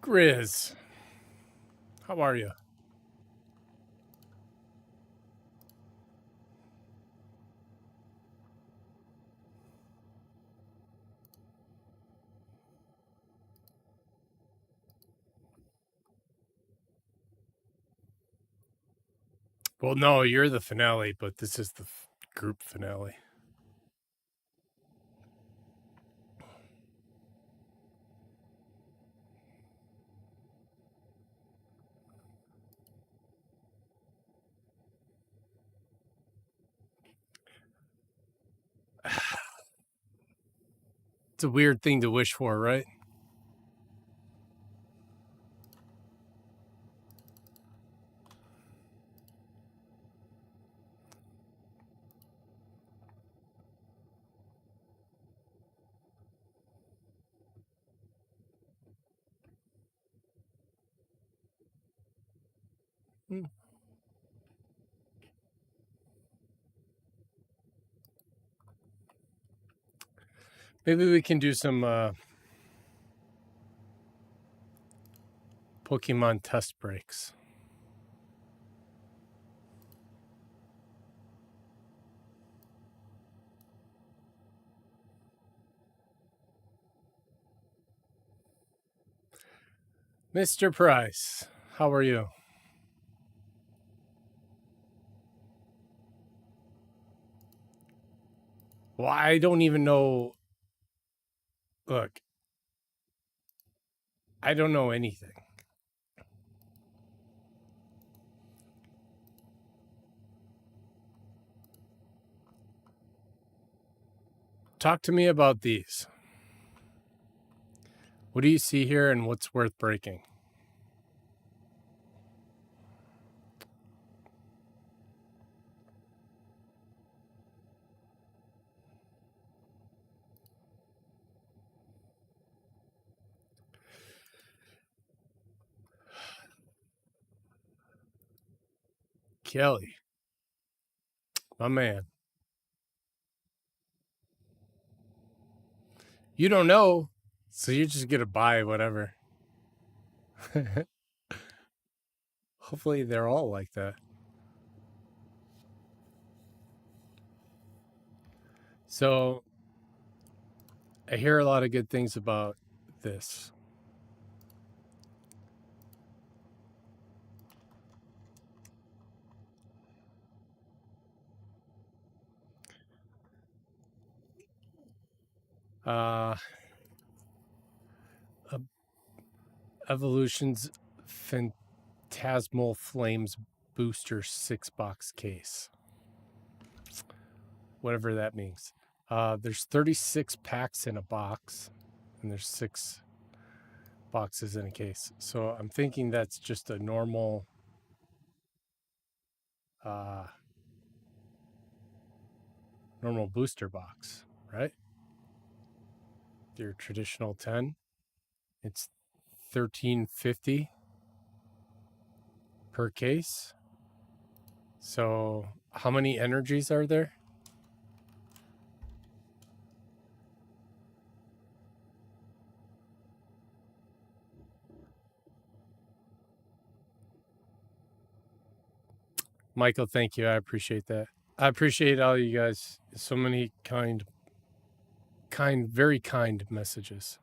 Grizz, how are you? Well, no, you're the finale, but this is the group finale. It's a weird thing to wish for, right? Hmm. Maybe we can do some Pokemon test breaks. Mr. Price, how are you? Well, I don't even know. Look, I don't know anything. Talk to me about these. What do you see here and what's worth breaking? Kelly, my man. You don't know, so you're just going to buy whatever. Hopefully, they're all like that. So, I hear a lot of good things about this. Uh, Evolution's Phantasmal Flames Booster 6-box case. Whatever that means. There's 36 packs in a box, and there's 6 boxes in a case. So I'm thinking that's just a normal normal booster box, right? Your traditional 10. It's $13.50 per case. So how many energies are there? Michael, thank you. I appreciate that. I appreciate all you guys. So many very kind messages.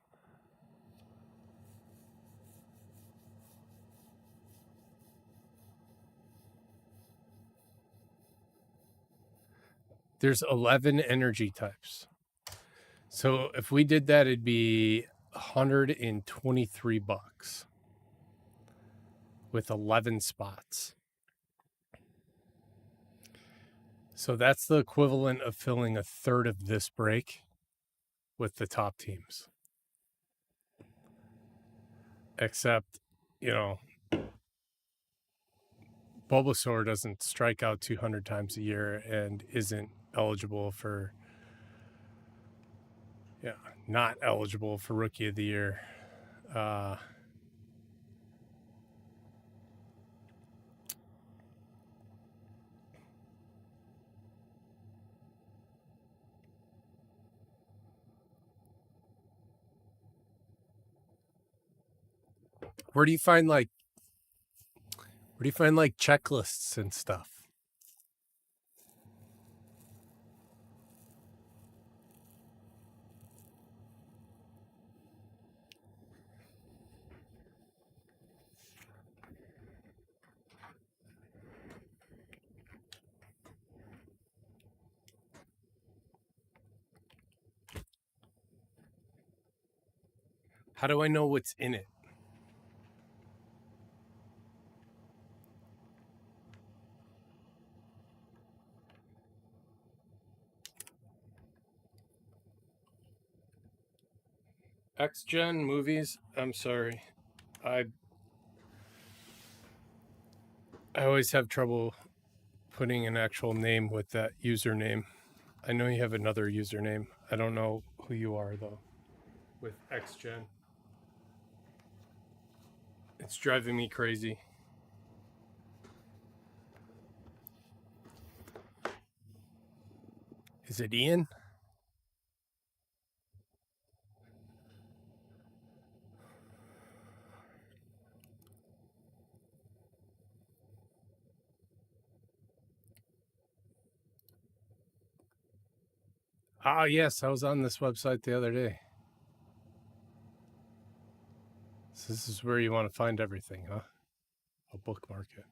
There's 11 energy types. So if we did that, it'd be $123 with 11 spots. So that's the equivalent of filling a third of this break with the top teams. Except, Bulbasaur doesn't strike out 200 times a year and isn't eligible for, not eligible for Rookie of the Year. Where do you find like checklists and stuff? How do I know what's in it? X-Gen movies? I'm sorry. I I always have trouble putting an actual name with that username. I know you have another username. I don't know who you are though. With X-Gen. It's driving me crazy. Is it Ian? Ah, yes, I was on this website the other day. So this is where you want to find everything, huh? I'll bookmark it.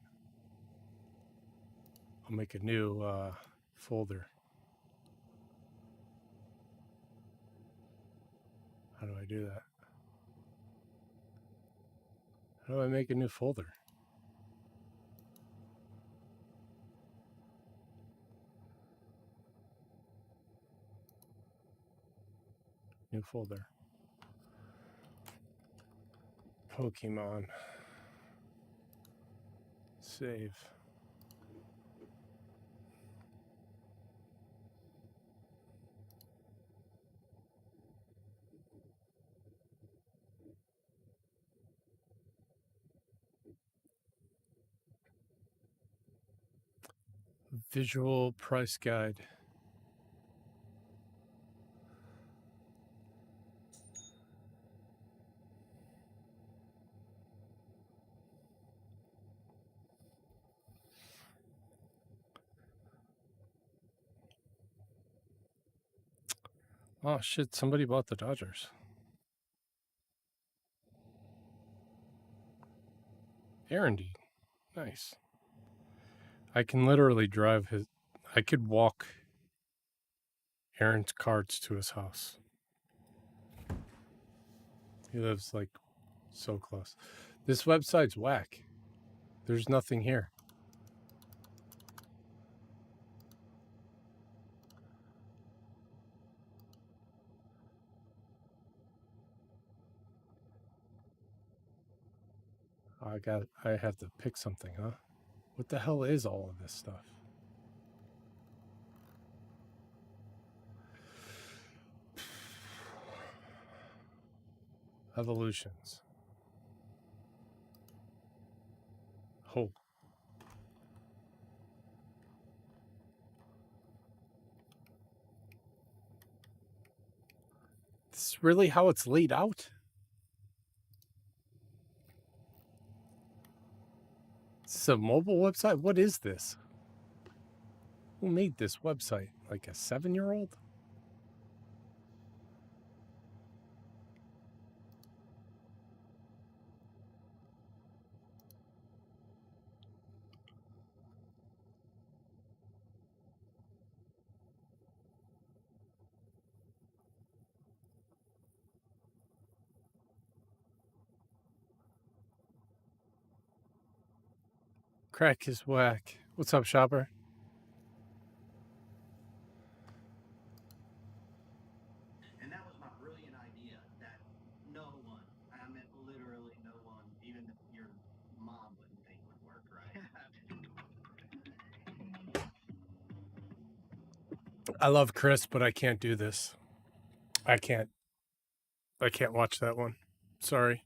I'll make a new folder. How do I do that? How do I make a new folder? New folder. Pokemon. Save. Visual price guide. Oh shit, somebody bought the Dodgers. Aaron D. Nice. I can literally drive his. I could walk Aaron's carts to his house. He lives like so close. This website's whack. There's nothing here. I have to pick something, huh? What the hell is all of this stuff? Evolutions. Oh. This is really how it's laid out? This is a mobile website? What is this? Who made this website? Like a 7-year-old? Crack is whack. What's up, shopper? And that was my brilliant idea that no one, I meant literally no one, even your mom wouldn't think would work, right? I love Chris, but I can't do this. I can't. I can't watch that one. Sorry.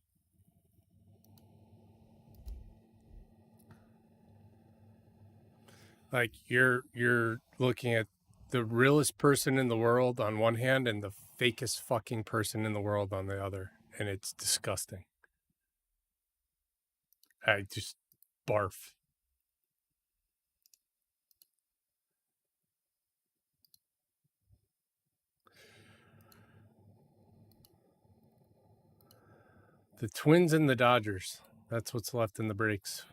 Like you're looking at the realest person in the world on one hand and the fakest fucking person in the world on the other, and it's disgusting. I just barf. The Twins and the Dodgers. That's what's left in the breaks.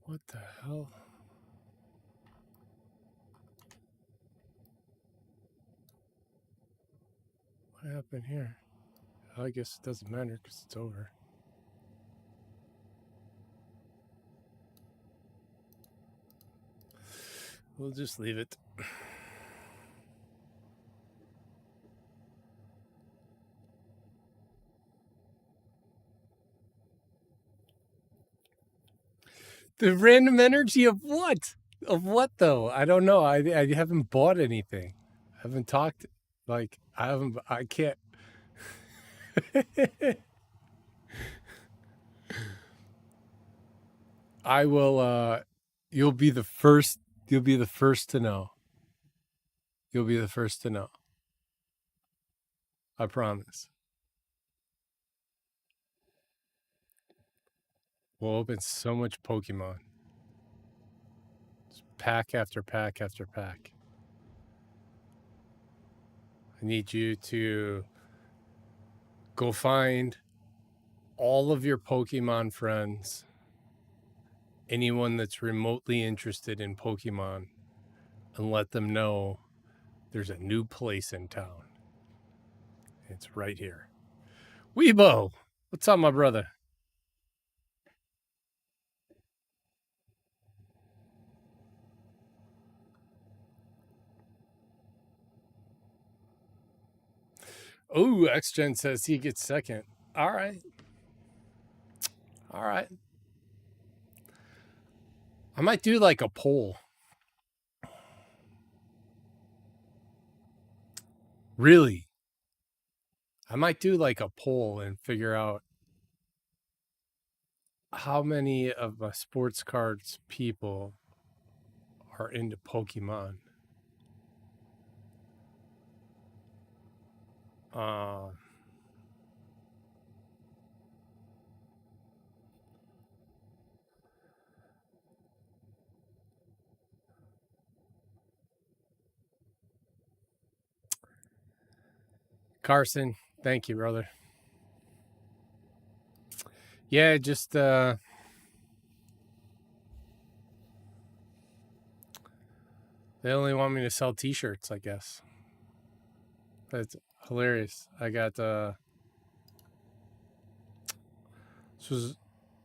What the hell? What happened here? I guess it doesn't matter because it's over. We'll just leave it. The random energy of what? Of what though? I don't know. I haven't bought anything. I haven't talked. Like I haven't. I can't. I will. You'll be the first. You'll be the first to know. You'll be the first to know. I promise. We'll open so much Pokemon. Just pack after pack after pack. I need you to go find all of your Pokemon friends, anyone that's remotely interested in Pokemon, and let them know there's a new place in town. It's right here. Weebo, what's up, my brother? Oh, XGen says he gets second. All right. All right. I might do like a poll. Really? I might do like a poll and figure out how many of my sports cards people are into Pokemon. Uh, Carson, thank you, brother. Yeah, just they only want me to sell T-shirts, I guess. That's hilarious. I got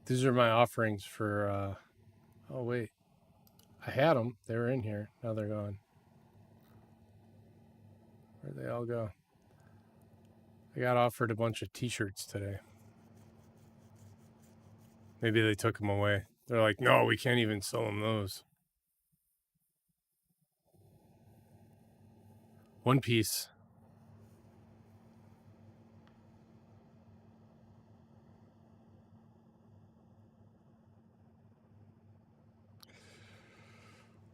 these are my offerings for. Oh wait, I had them. They were in here. Now they're gone. Where'd they all go? I got offered a bunch of T-shirts today. Maybe they took them away. They're like, no, we can't even sell them those. One Piece.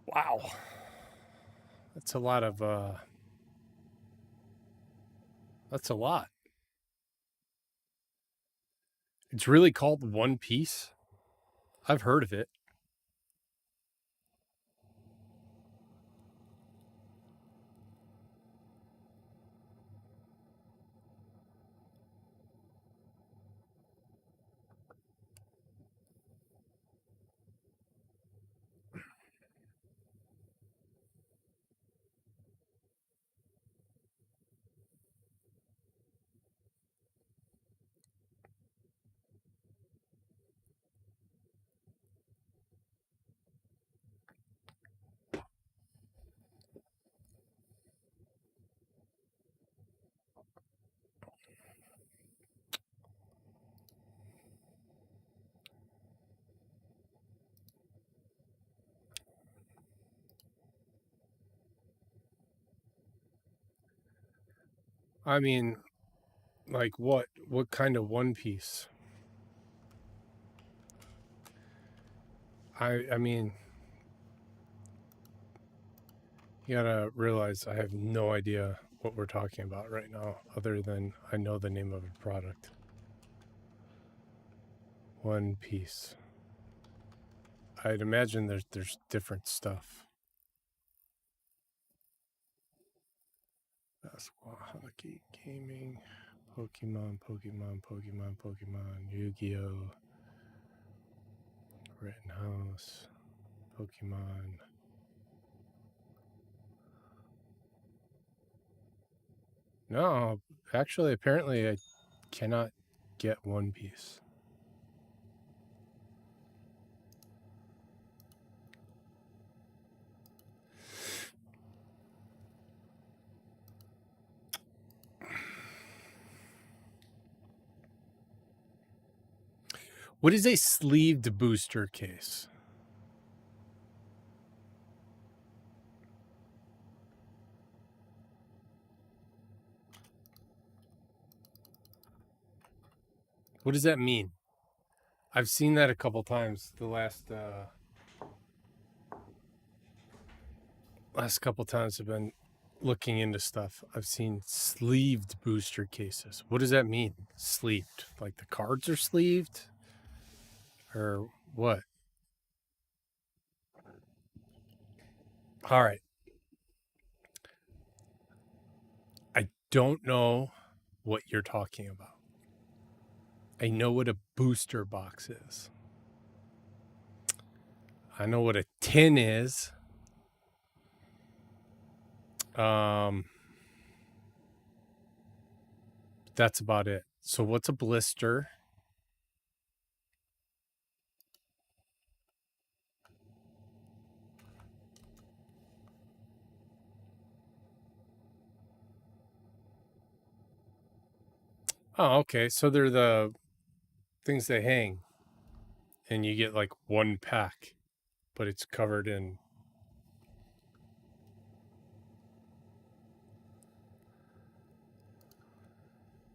Wow, that's a lot of. That's a lot. It's really called One Piece. I've heard of it. I mean, like what? What kind of One Piece? I mean, you gotta realize I have no idea what we're talking about right now, other than I know the name of a product. One Piece. I'd imagine there's different stuff. Basketball, hockey, gaming, Pokemon, Yu-Gi-Oh, Rittenhouse, Pokemon. No, actually, apparently I cannot get One Piece. What is a sleeved booster case? What does that mean? I've seen that a couple times the last couple times I've been looking into stuff. I've seen sleeved booster cases. What does that mean? Sleeved? Like the cards are sleeved? Or what? All right. I don't know what you're talking about. I know what a booster box is. I know what a tin is. That's about it. So what's a blister? Oh, okay. So they're the things that hang, and you get like one pack, but it's covered in.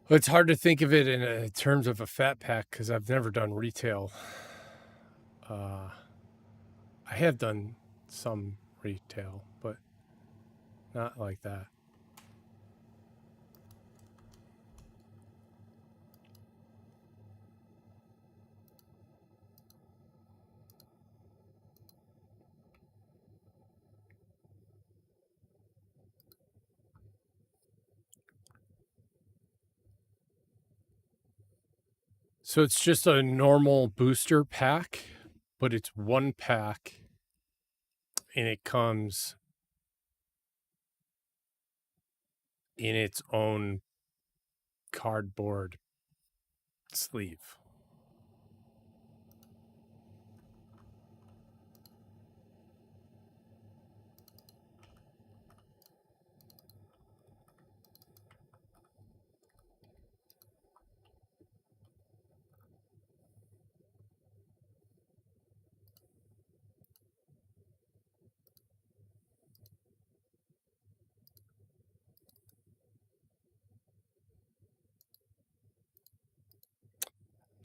It's hard to think of it in terms of a fat pack because I've never done retail. I have done some retail, but not like that. So it's just a normal booster pack, but it's one pack and it comes in its own cardboard sleeve.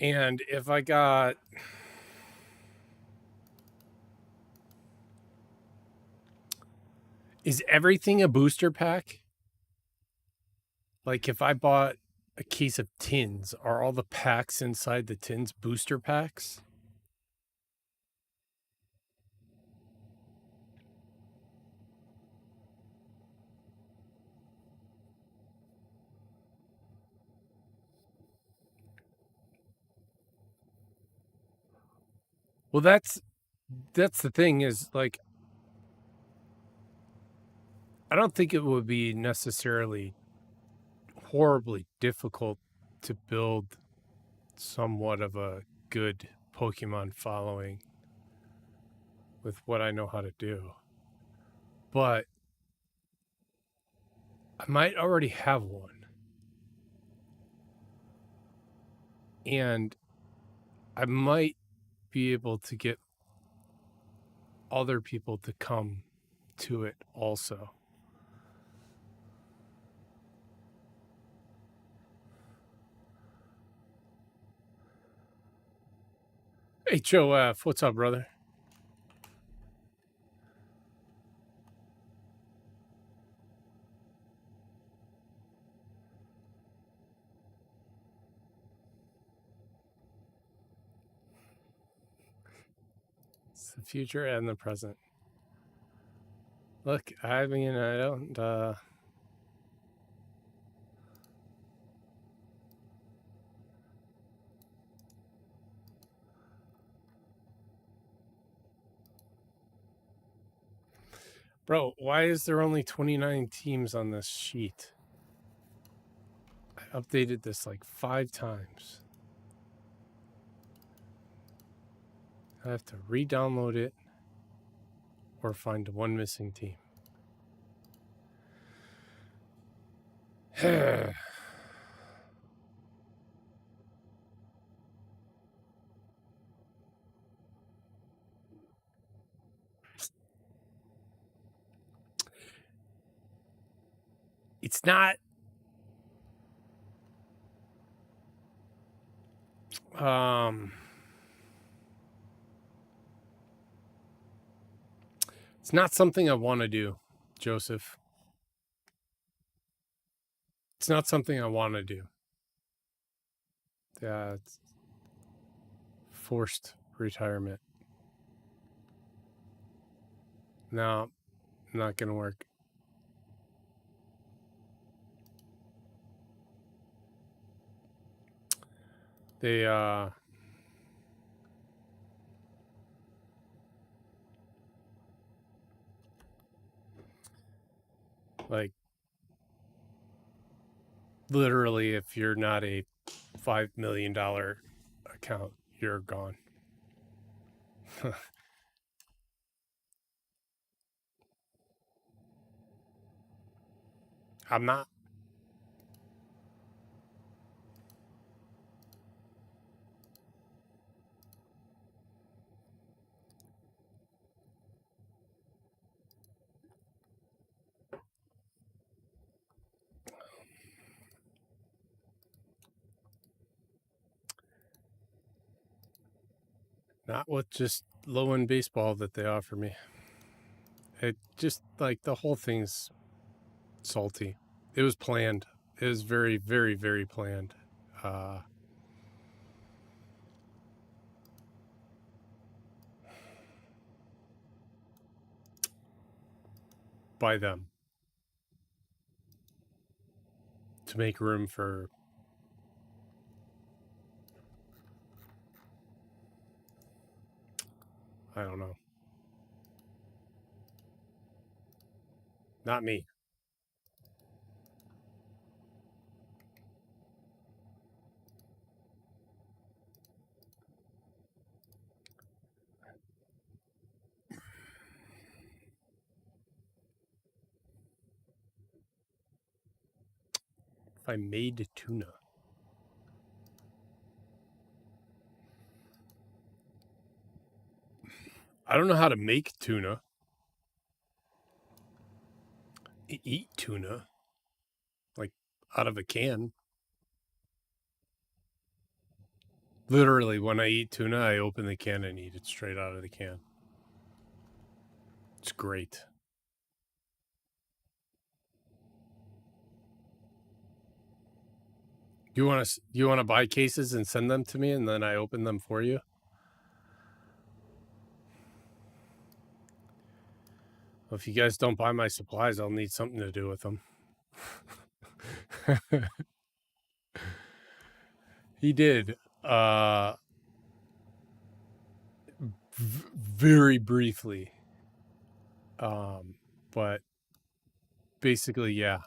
And if I got is everything a booster pack? Like if I bought a case of tins, are all the packs inside the tins booster packs? Well, that's the thing is like I don't think it would be necessarily horribly difficult to build somewhat of a good Pokemon following with what I know how to do. But I might already have one. And I might be able to get other people to come to it also. Hey, Joe F. What's up, brother? It's the future and the present. Look, I mean, I don't. Bro, why is there only 29 teams on this sheet? I updated this like 5 times. I have to re-download it or find one missing team. It's not it's not something I want to do, Joseph. It's not something I want to do. Yeah, it's forced retirement. No, not gonna work. They like literally, if you're not a $5 million account, you're gone. I'm not. Not with just low end baseball that they offer me. It just like the whole thing's salty. It was planned. It was very, very, very planned by them to make room for. I don't know. Not me. If I made tuna. I don't know how to make tuna. Eat tuna. Like out of a can. Literally, when I eat tuna, I open the can and eat it straight out of the can. It's great. You want to buy cases and send them to me, and then I open them for you? Well, if you guys don't buy my supplies, I'll need something to do with them. He did. Very briefly. But basically, yeah.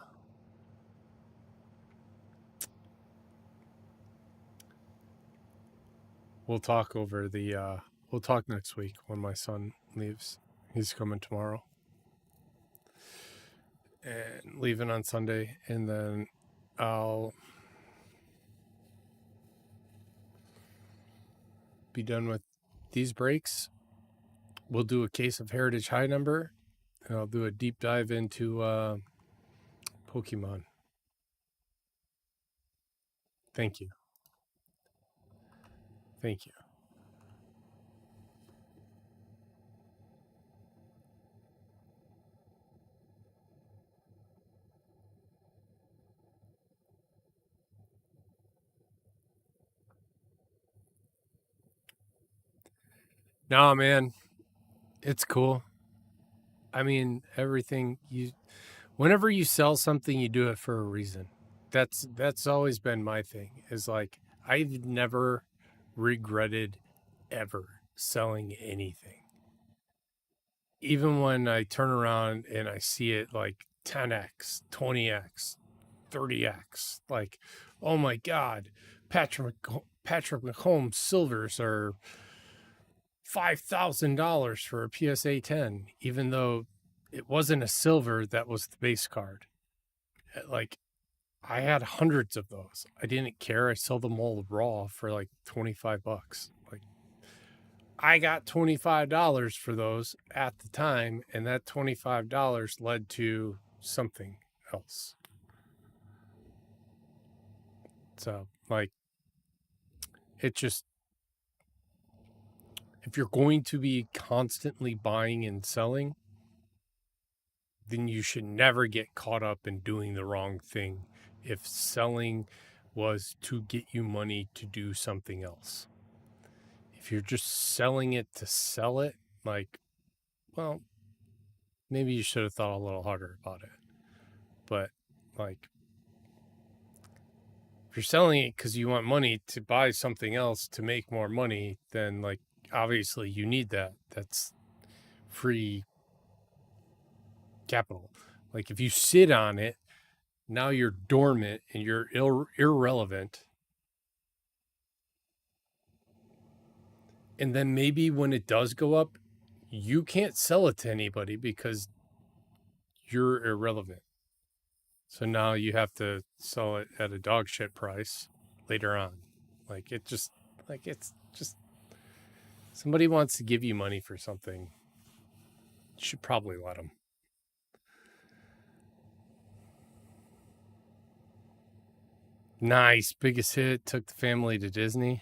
We'll talk over the. We'll talk next week when my son leaves. He's coming tomorrow and leaving on Sunday, and then I'll be done with these breaks. We'll do a case of Heritage High Number, and I'll do a deep dive into Pokemon. Thank you. Thank you. No, man, it's cool. I mean, everything you whenever you sell something, you do it for a reason. That's always been my thing. Is like I've never regretted ever selling anything. Even when I turn around and I see it like 10x, 20x, 30x, like, oh my God, Patrick McCombs silvers are $5,000 for a PSA 10, even though it wasn't a silver that was the base card. Like, I had hundreds of those. I didn't care. I sold them all raw for like 25 bucks. Like, I got $25 for those at the time, and that $25 led to something else. So, like, it just, if you're going to be constantly buying and selling, then you should never get caught up in doing the wrong thing if selling was to get you money to do something else. If you're just selling it to sell it, like, well, maybe you should have thought a little harder about it. But, like, if you're selling it because you want money to buy something else to make more money, then, like, obviously you need that. That's free capital. Like, if you sit on it, now you're dormant and you're irrelevant. And then maybe when it does go up, you can't sell it to anybody because you're irrelevant. So now you have to sell it at a dog shit price later on. Like it just, like it's just, somebody wants to give you money for something, you should probably let them. Nice. Biggest hit, took the family to Disney.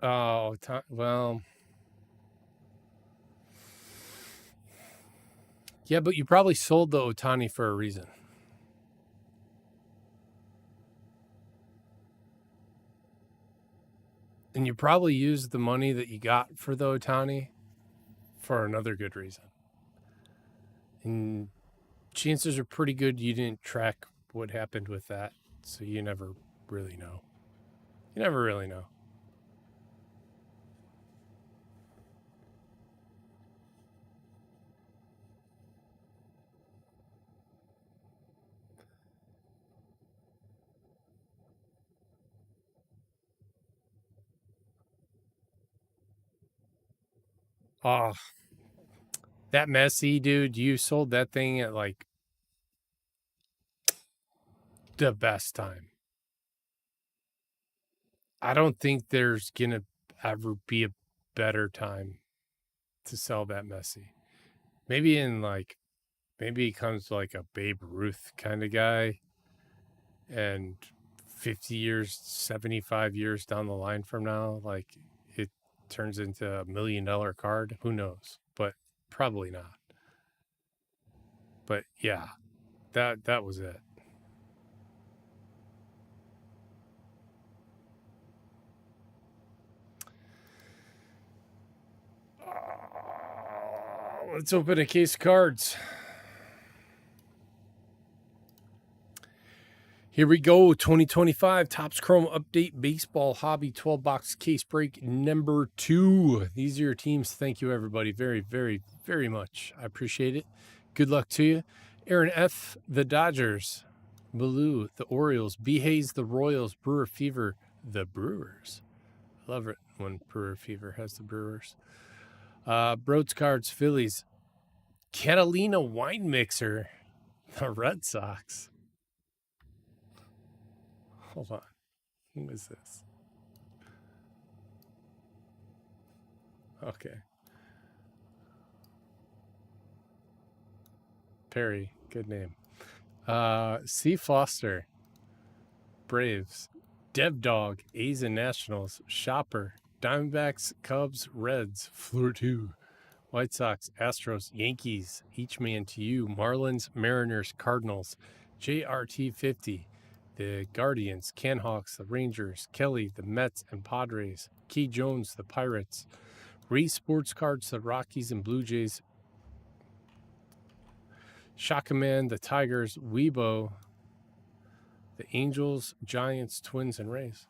Oh, well, yeah, but you probably sold the Otani for a reason. And you probably used the money that you got for the Otani for another good reason. And chances are pretty good you didn't track what happened with that. So you never really know. You never really know. Oh, that Messi dude, you sold that thing at like the best time. I don't think there's going to ever be a better time to sell that Messi. Maybe in like, maybe he comes like a Babe Ruth kind of guy and 50 years, 75 years down the line from now, like it turns into $1 million card. Who knows? But probably not. But yeah, that was it. Let's open a case of cards. Here we go. 2025 Topps Chrome Update Baseball Hobby 12 box case break number 2. These are your teams. Thank you, everybody. Very, very, very much. I appreciate it. Good luck to you. Aaron F., the Dodgers. Baloo, the Orioles. B. Hayes, the Royals. Brewer Fever, the Brewers. Love it when Brewer Fever has the Brewers. Broads Cards, Phillies. Catalina Wine Mixer, the Red Sox. Hold on. Who is this? Okay. Perry. Good name. C. Foster. Braves. Dev Dog. A's and Nationals. Shopper. Diamondbacks. Cubs. Reds. Floor 2. White Sox, Astros, Yankees, each man to you. Marlins, Mariners, Cardinals, JRT 50, the Guardians, Canhawks, the Rangers, Kelly, the Mets and Padres, Key Jones, the Pirates, Ray Sports Cards, the Rockies and Blue Jays, Shakaman, the Tigers, Weibo, the Angels, Giants, Twins, and Rays.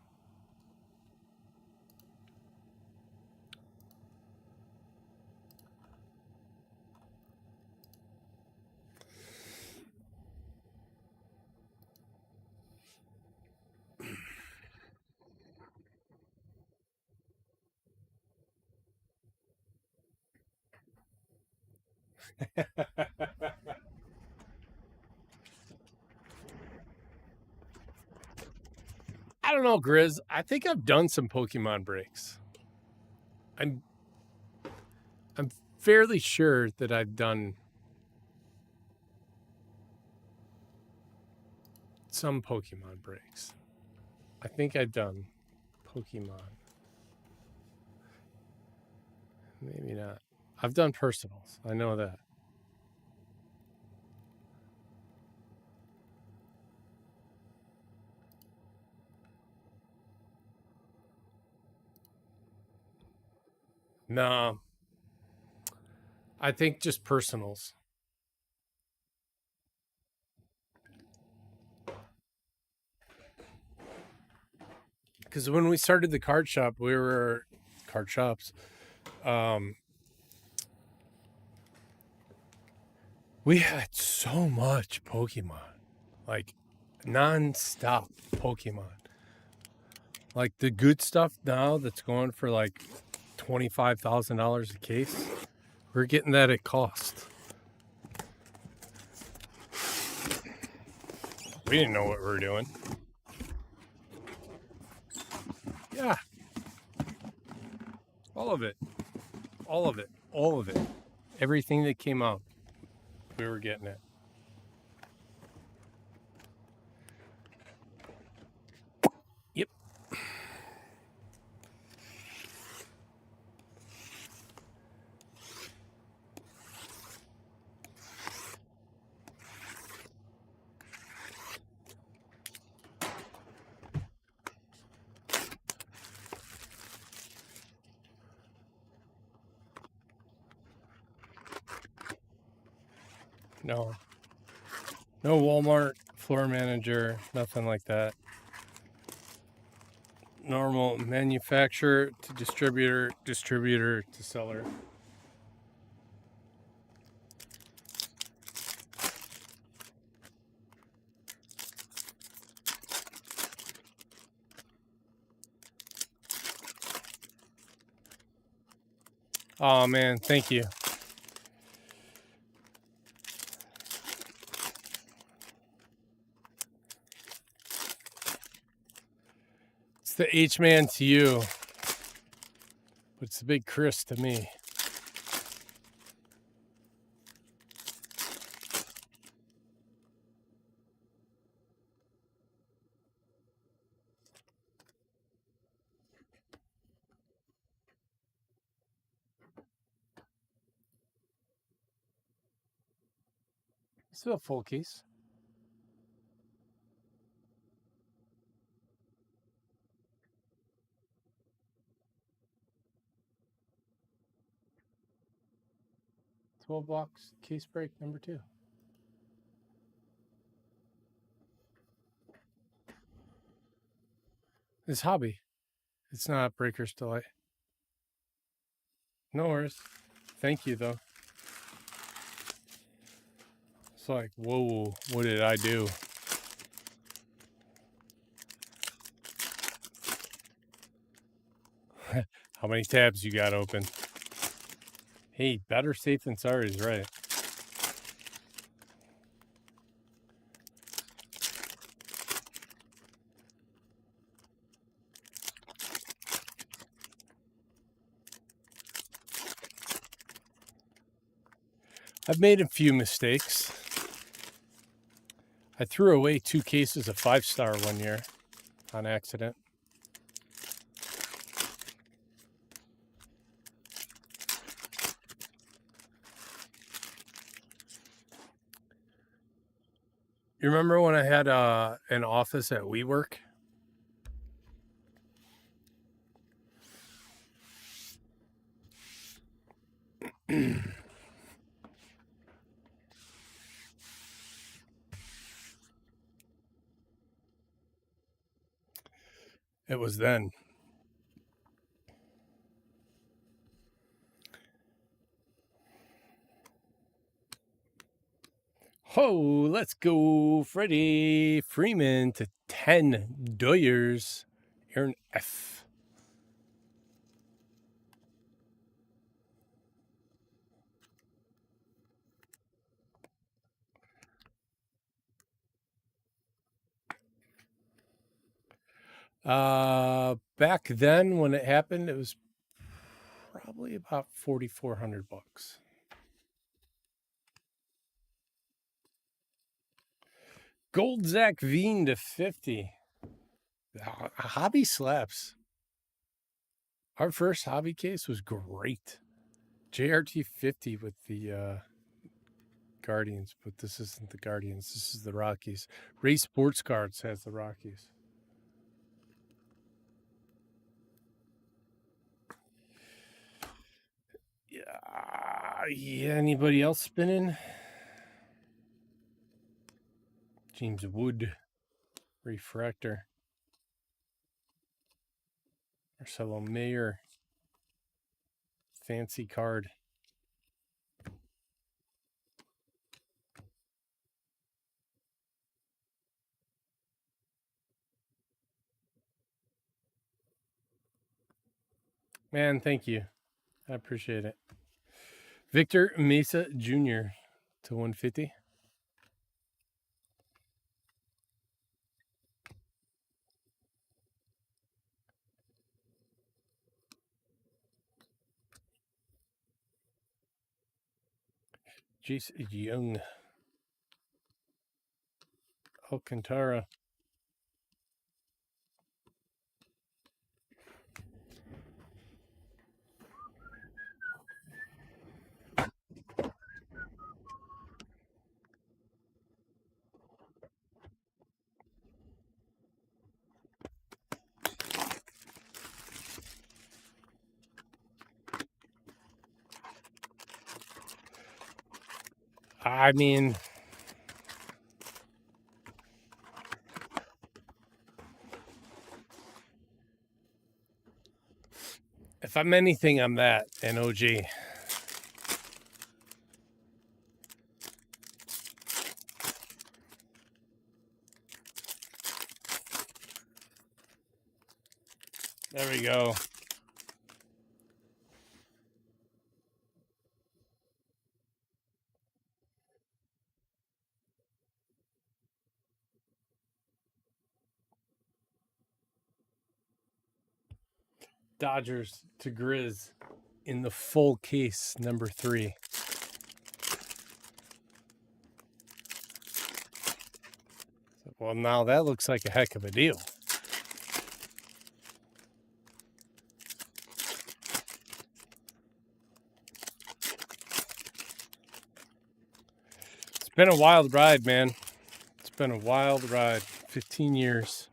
I don't know, Grizz. I think I've done some Pokemon breaks. I'm fairly sure that I've done some Pokemon breaks. I think I've done Pokemon. Maybe not. I've done personals. I know that. No. I think just personals. Because when we started the card shop, we were card shops. We had so much Pokemon, like non-stop Pokemon. Like the good stuff now that's going for like $25,000 a case. We're getting that at cost. We didn't know what we were doing. Yeah. All of it. All of it. All of it. Everything that came out, we were getting it. Yep. No. No Walmart floor manager, nothing like that. Normal manufacturer to distributor, distributor to seller. Oh man, thank you. It's the H-man to you, but it's the big Chris to me. It's a full case. $12 case break number 2. It's hobby. It's not Breaker's Delight. No worries. Thank you though. It's like, whoa, what did I do? How many tabs you got open? Hey, better safe than sorry is right. I've made a few mistakes. I threw away 2 cases of 5-star one year on accident. You remember when I had an office at WeWork? It was then. Ho, let's go, Freddie Freeman to $10. Aaron F. Back then when it happened, it was probably about $4,400. Gold Zach Veen to 50. Hobby slaps. Our first hobby case was great. JRT 50 with the Guardians, but this isn't the Guardians. This is the Rockies. Ray Sports Cards has the Rockies. Yeah. Anybody else spinning? James Wood, Refractor. Marcelo Mayer, fancy card. Man, thank you. I appreciate it. Victor Mesa Jr. to 150. Jace Young. Alcantara. I mean, if I'm anything, I'm that. And OG. There we go. Dodgers to Grizz in the full case, number 3. Well, now that looks like a heck of a deal. It's been a wild ride, man. It's been a wild ride. 15 years.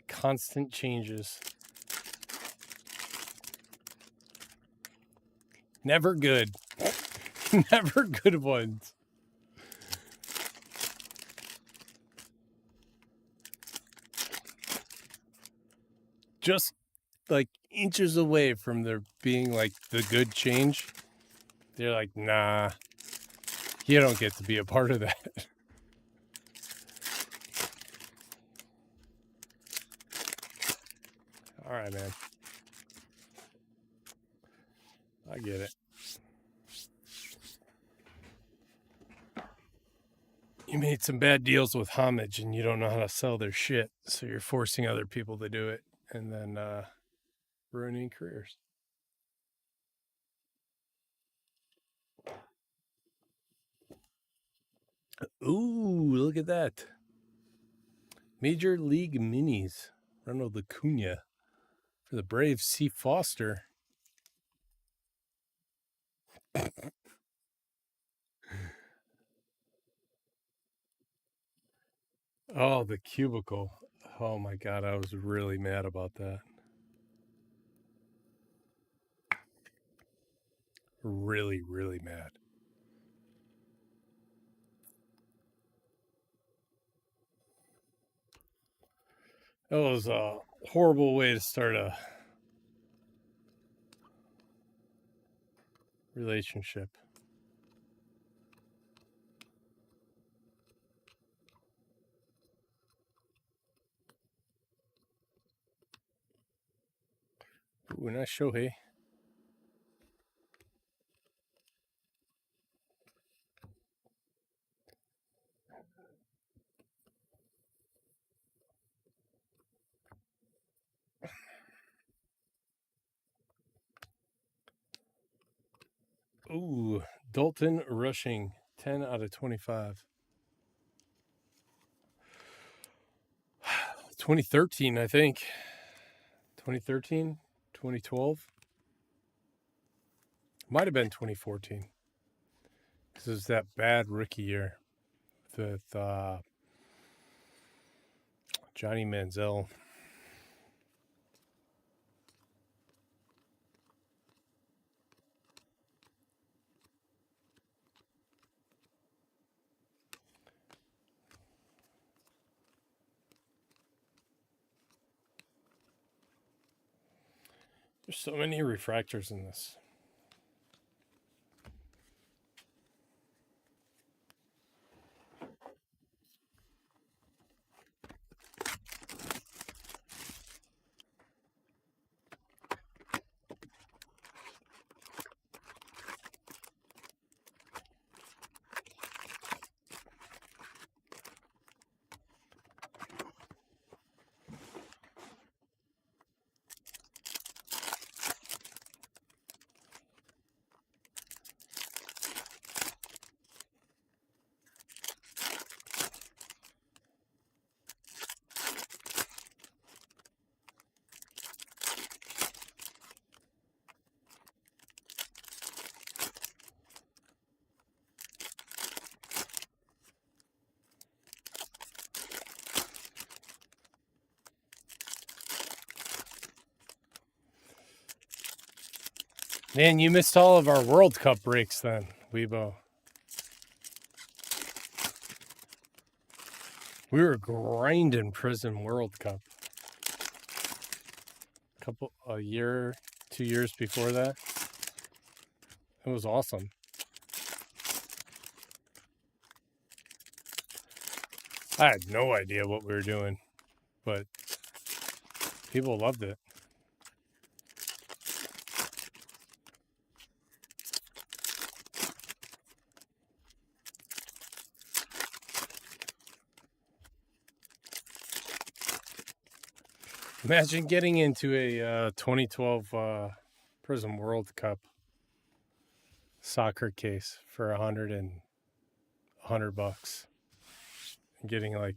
Constant changes. Never good. Never good ones. Just like inches away from there being like the good change. They're like, nah, you don't get to be a part of that. All right, man. I get it. You made some bad deals with Homage and you don't know how to sell their shit. So you're forcing other people to do it and then ruining careers. Ooh, look at that. Major League Minis. Ronald Acuna for the Braves. C. Foster. Oh, the cubicle. Oh my God, I was really mad about that. Really, really mad. That was a horrible way to start a relationship. Ooh, nice Shohei. Ooh, Dalton rushing 10 out of 25. 2013, I think. 2013, 2012. Might have been 2014. This is that bad rookie year with Johnny Manziel. There's so many refractors in this. Man, you missed all of our World Cup breaks then, Weibo. We were grinding Prism World Cup. A year, 2 years before that. It was awesome. I had no idea what we were doing, but people loved it. Imagine getting into a 2012 Prism World Cup soccer case for $100 and getting like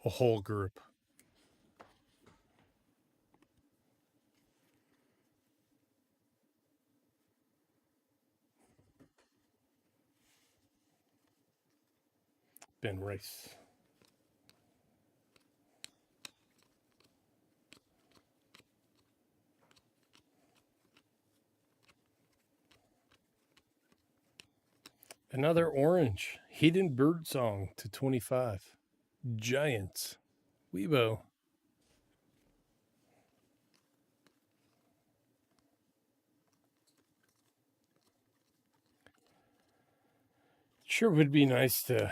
a whole group. Ben Rice. Another orange. Hidden Birdsong to 25. Giants. Weibo. Sure would be nice to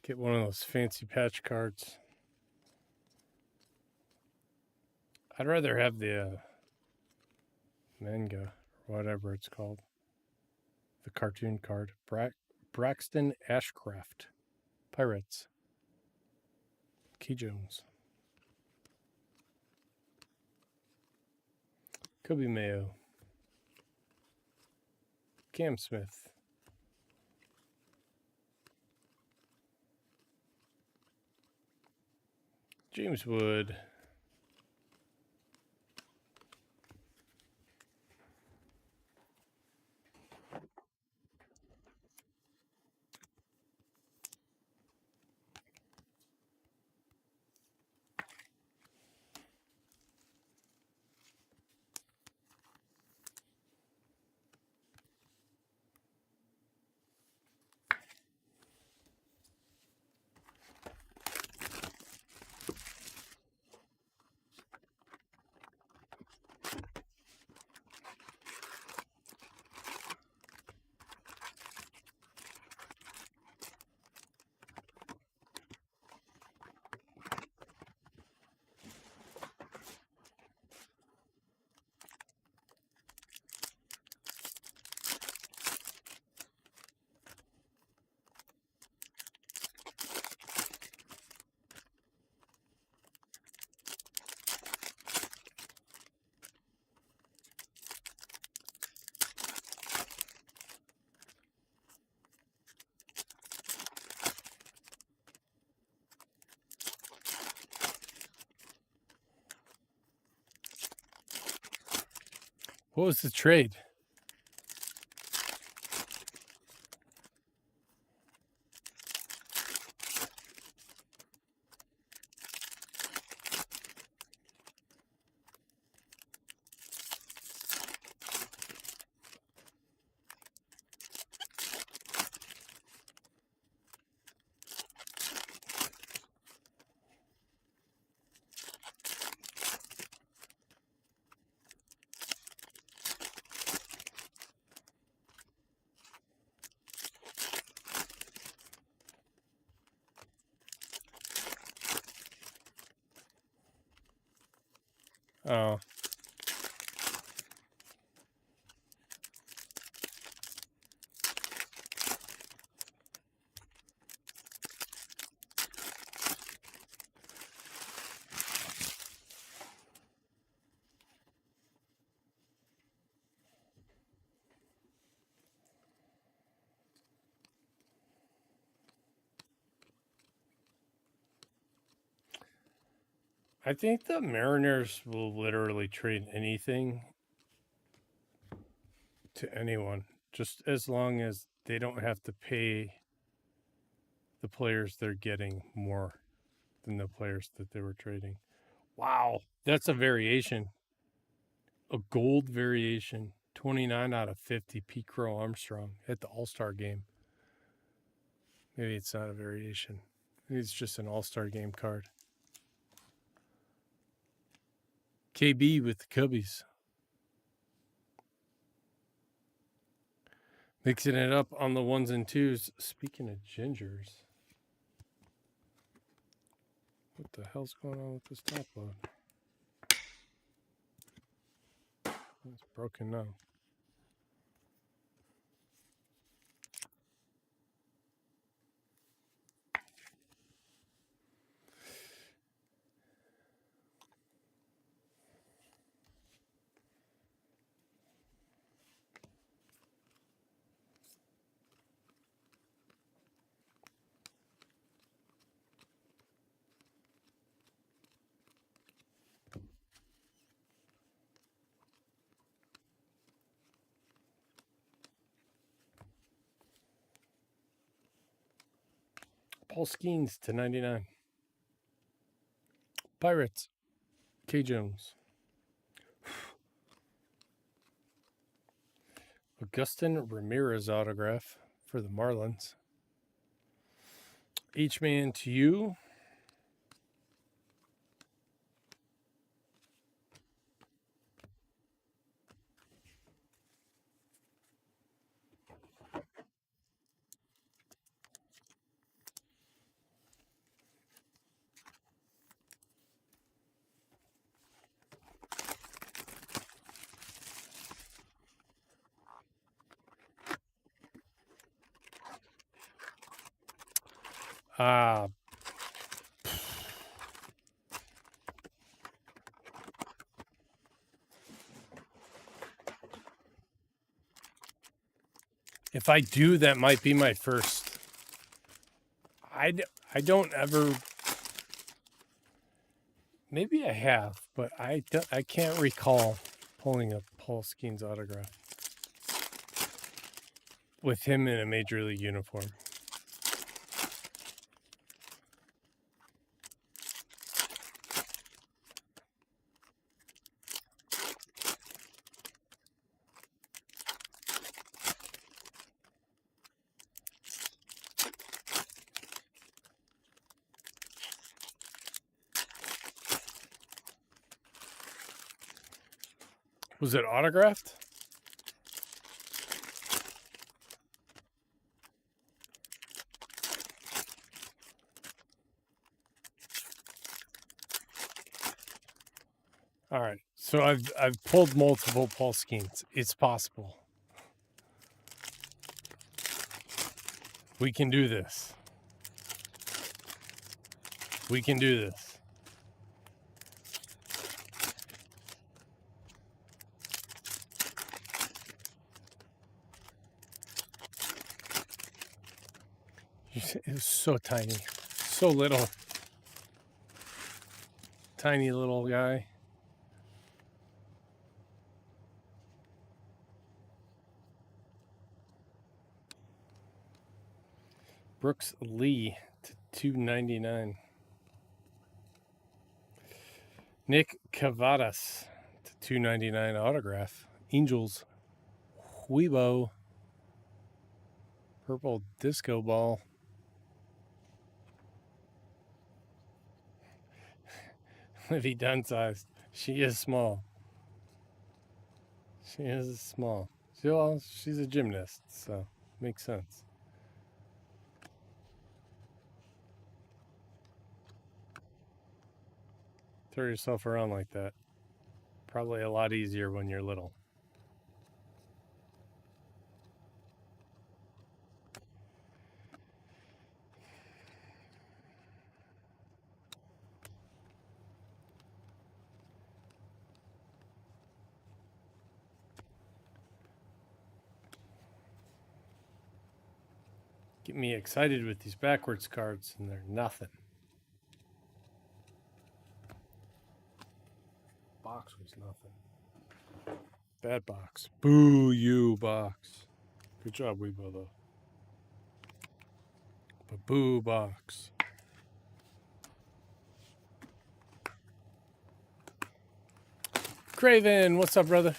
get one of those fancy patch cards. I'd rather have the manga, or whatever it's called. The cartoon card. Braxton Ashcraft. Pirates. Key Jones. Kobe Mayo. Cam Smith. James Wood. What was the trade? Oh. I think the Mariners will literally trade anything to anyone, just as long as they don't have to pay the players they're getting more than the players that they were trading. Wow, that's a variation, a gold variation. 29 out of 50, Pete Crow Armstrong at the All-Star game. Maybe it's not a variation. Maybe it's just an All-Star game card. KB with the Cubbies. Mixing it up on the ones and twos. Speaking of gingers, what the hell's going on with this top load? It's broken now. Paul Skeens to 99. Pirates. K. Jones. Augustin Ramirez autograph for the Marlins. Each man to you. If I do, that might be my first. I don't ever. Maybe I have, but I can't recall pulling a Paul Skeens autograph with him in a major league uniform. Was it autographed? All right. So I've pulled multiple Paul Skeens. It's possible. We can do this. We can do this. It was so tiny, so little. Tiny little guy. Brooks Lee to $2.99. Nick Cavadas to $2.99 autograph. Angels Weibo. Purple disco ball. Livy Dunsized. She is small. She is small. Well, she's a gymnast, so makes sense. Throw yourself around like that. Probably a lot easier when you're little. Get me excited with these backwards cards, and they're nothing. Box was nothing. Bad box. Boo you, box. Good job, Weibo, though. But boo, box. Craven, what's up, brother?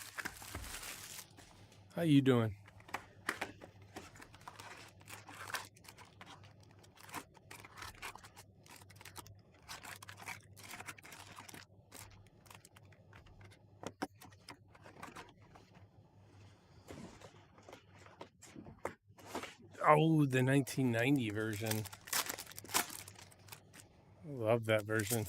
How you doing? Oh, the 1990 version. I love that version.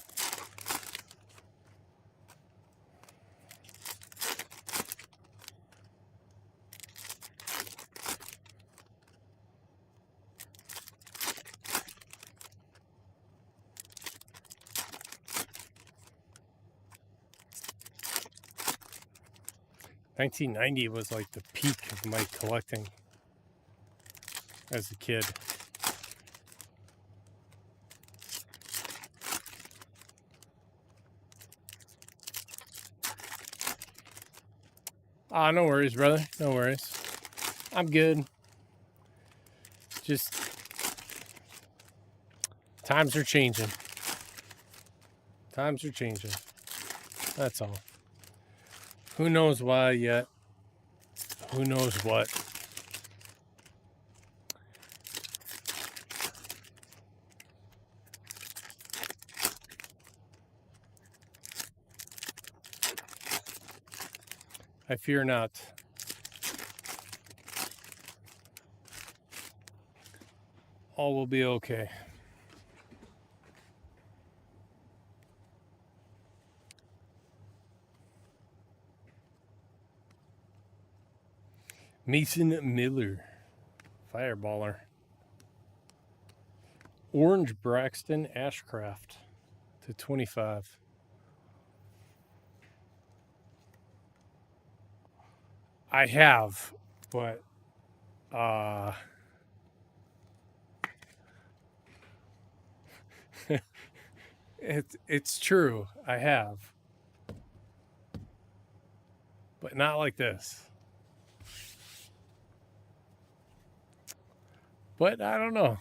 $19.90 was like the peak of my collecting as a kid. No worries, brother. No worries. I'm good. Just times are changing. Times are changing. That's all. Who knows why yet? Who knows what? I fear not. All will be okay. Mason Miller, fireballer. Orange Braxton Ashcraft to 25. I have, but it's true. I have, but not like this. But I don't know.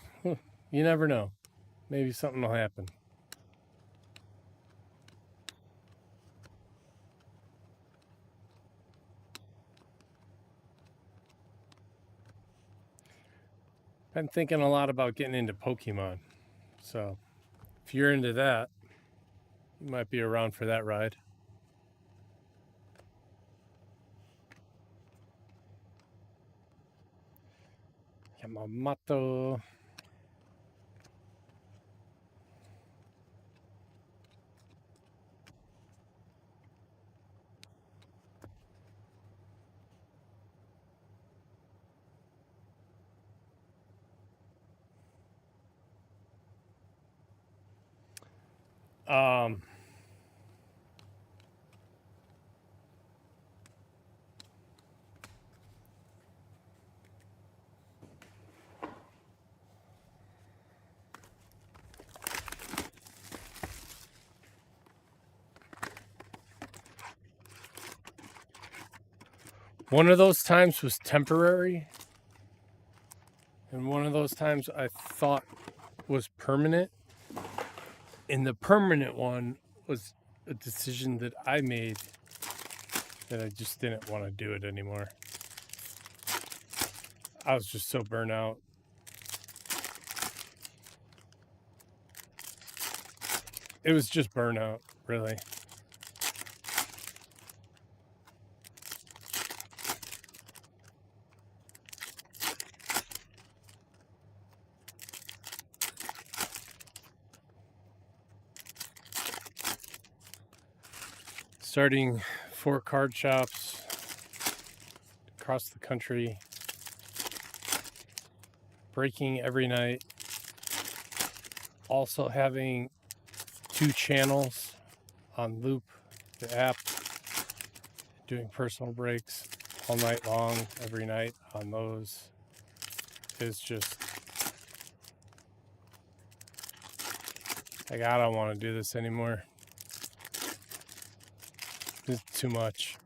You never know. Maybe something will happen. Been thinking a lot about getting into Pokemon. So if you're into that, you might be around for that ride. Yamamoto. One of those times was temporary, And one of those times I thought was permanent. And the permanent one was a decision that I made that I just didn't want to do it anymore. I was just so burnt out. It was just burnout, really. Starting 4 card shops across the country, breaking every night, also having 2 channels on loop, the app, doing personal breaks all night long, every night on those is just like, I don't want to do this anymore. It's too much.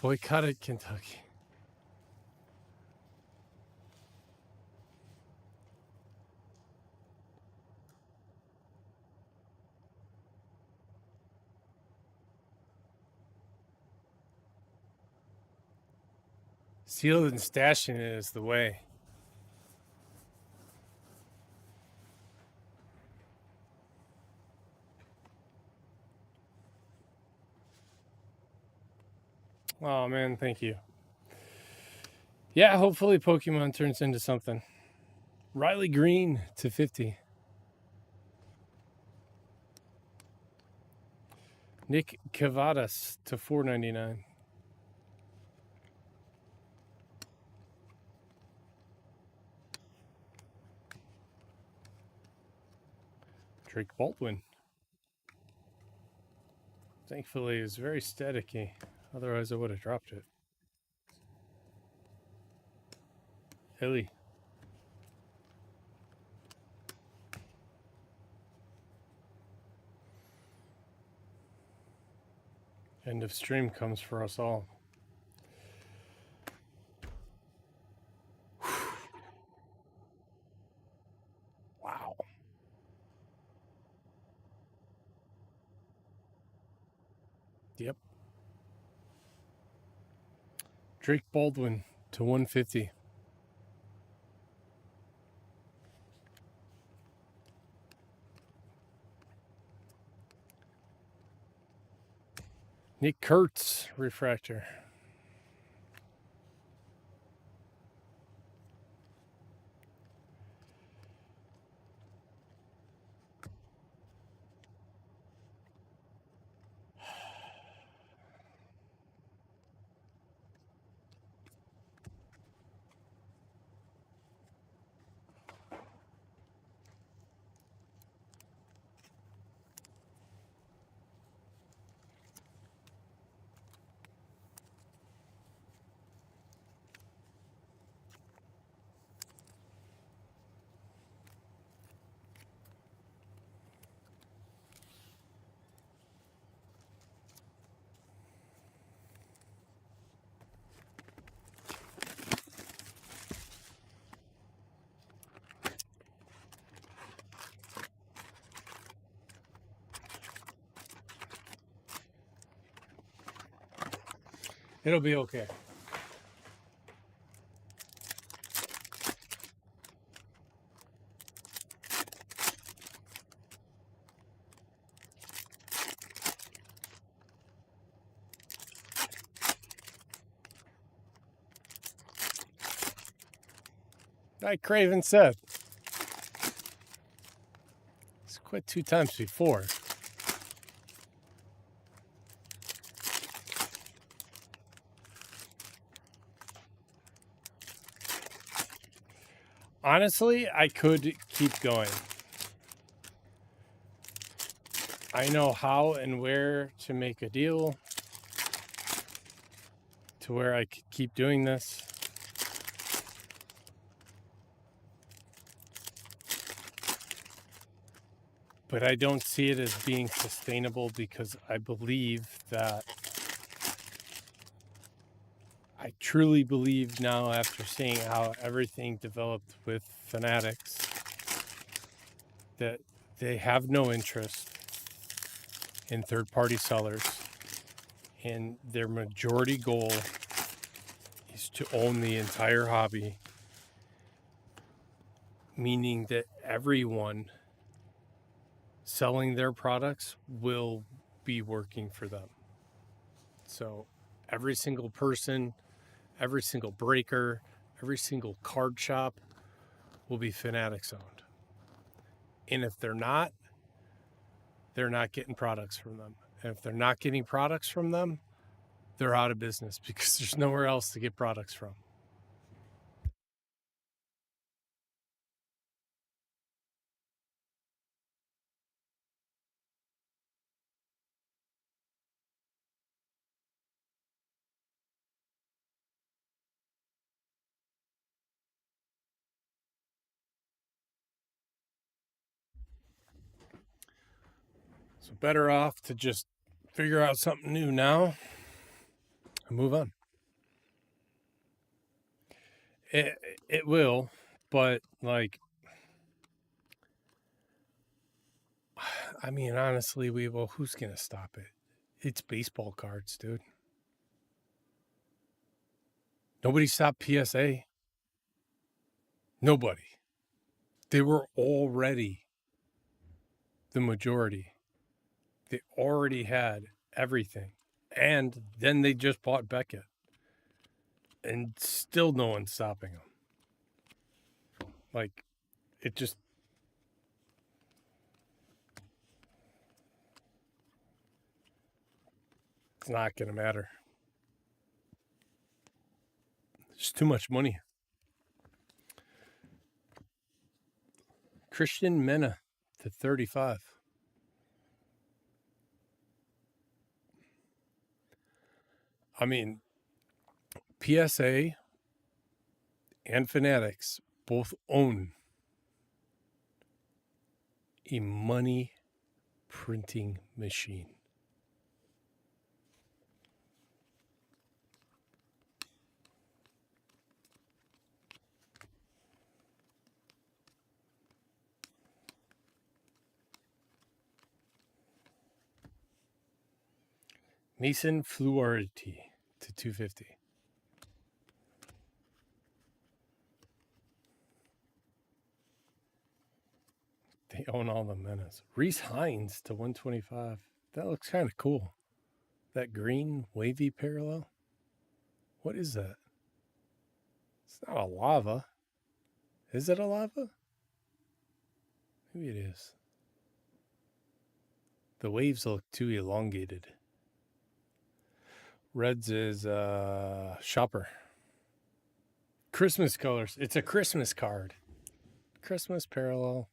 Boycotted Kentucky. Sealed and stashing it is the way. Oh man, thank you. Yeah, hopefully Pokemon turns into something. Riley Green to 50. Nick Cavadas to 4.99. Drake Baldwin. Thankfully, it's very staticky. Otherwise, I would have dropped it. Hilly. End of stream comes for us all. Wow. Yep. Drake Baldwin to 150. Nick Kurtz refractor. It'll be okay. Like Craven said, he's quit 2 times before. Honestly, I could keep going. I know how and where to make a deal to where I could keep doing this. but I don't see it as being sustainable because I truly believe now, after seeing how everything developed with Fanatics, that they have no interest in third-party sellers, and their majority goal is to own the entire hobby, meaning that everyone selling their products will be working for them. So every single person, every single breaker, every single card shop will be Fanatics owned. And if they're not getting products from them. And if they're not getting products from them, they're out of business because there's nowhere else to get products from. So better off to just figure out something new now and move on. It will, but like, I mean, honestly, who's gonna stop it? It's baseball cards, dude. Nobody stopped PSA. Nobody. They were already the majority. They already had everything. And then they just bought Beckett. And still no one's stopping them. Like, it just, it's not going to matter. It's too much money. Christian Mena to 35. I mean, PSA and Fanatics both own a money printing machine. Mason Fluority to 250. They own all the Menas. Reese Hines to 125. That looks kind of cool. That green wavy parallel. What is that? It's not a lava. Is it a lava? Maybe it is. The waves look too elongated. Reds is Shopper. Christmas colors. It's a Christmas card. Christmas parallel.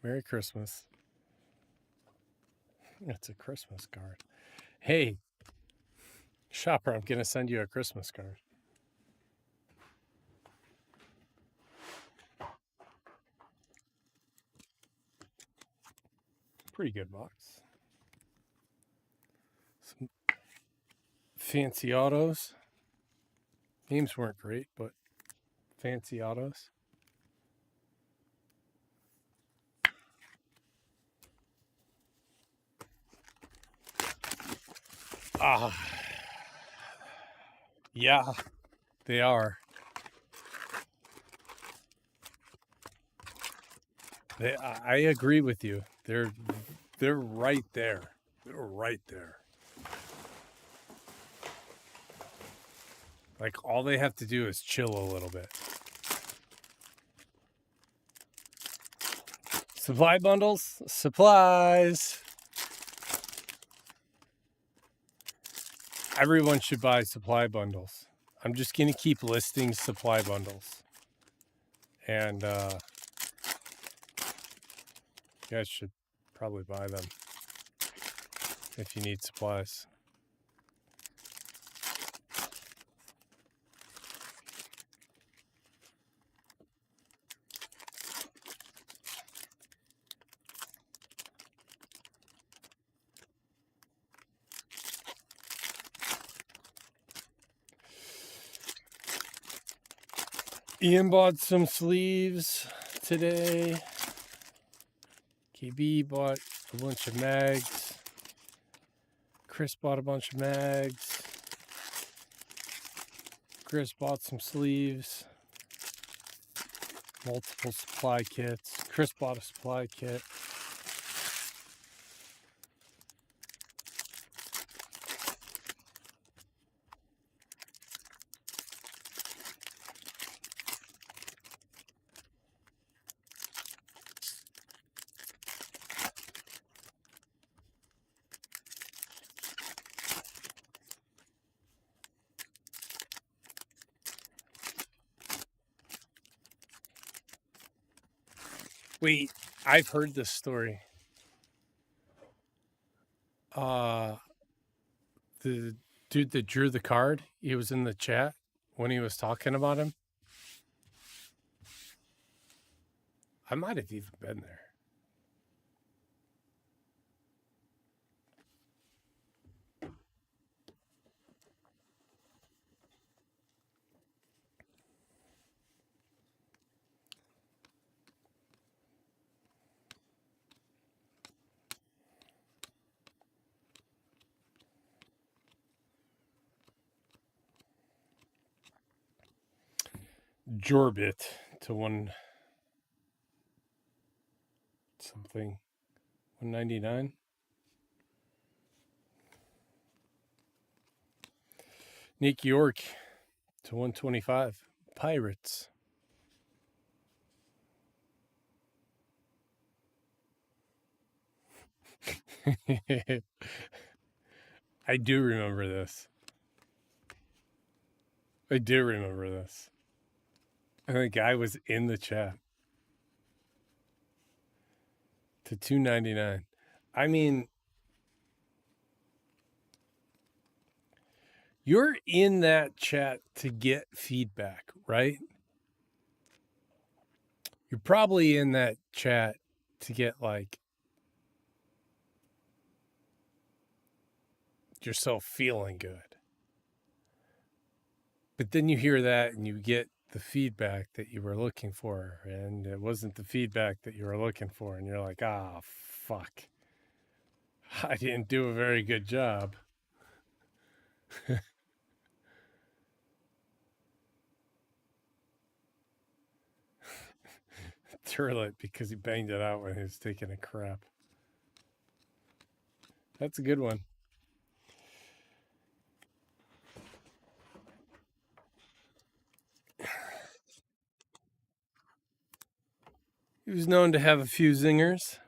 Merry Christmas. It's a Christmas card. Hey, Shopper, I'm going to send you a Christmas card. Pretty good box. Some fancy autos. Names weren't great, but fancy autos. Yeah, they are. I agree with you. They're right there. They're right there. Like, all they have to do is chill a little bit. Supply bundles? Supplies. Everyone should buy supply bundles. I'm just going to keep listing supply bundles. And you guys should probably buy them if you need supplies. Ian bought some sleeves today. KB bought a bunch of mags. Chris bought a bunch of mags. Chris bought some sleeves. Multiple supply kits. Chris bought a supply kit. Wait, I've heard this story. The dude that drew the card, he was in the chat when he was talking about him. I might have even been there. Jorbit to 199. Nick York to 125. Pirates. I do remember this. I do remember this. And the guy was in the chat to 299. I mean, you're in that chat to get feedback, right? You're probably in that chat to get like yourself feeling good. But then you hear that and you get the feedback that you were looking for, and it wasn't the feedback that you were looking for, and you're like, ah, fuck. I didn't do a very good job. Turlet because he banged it out when he was taking a crap. That's a good one. He was known to have a few zingers.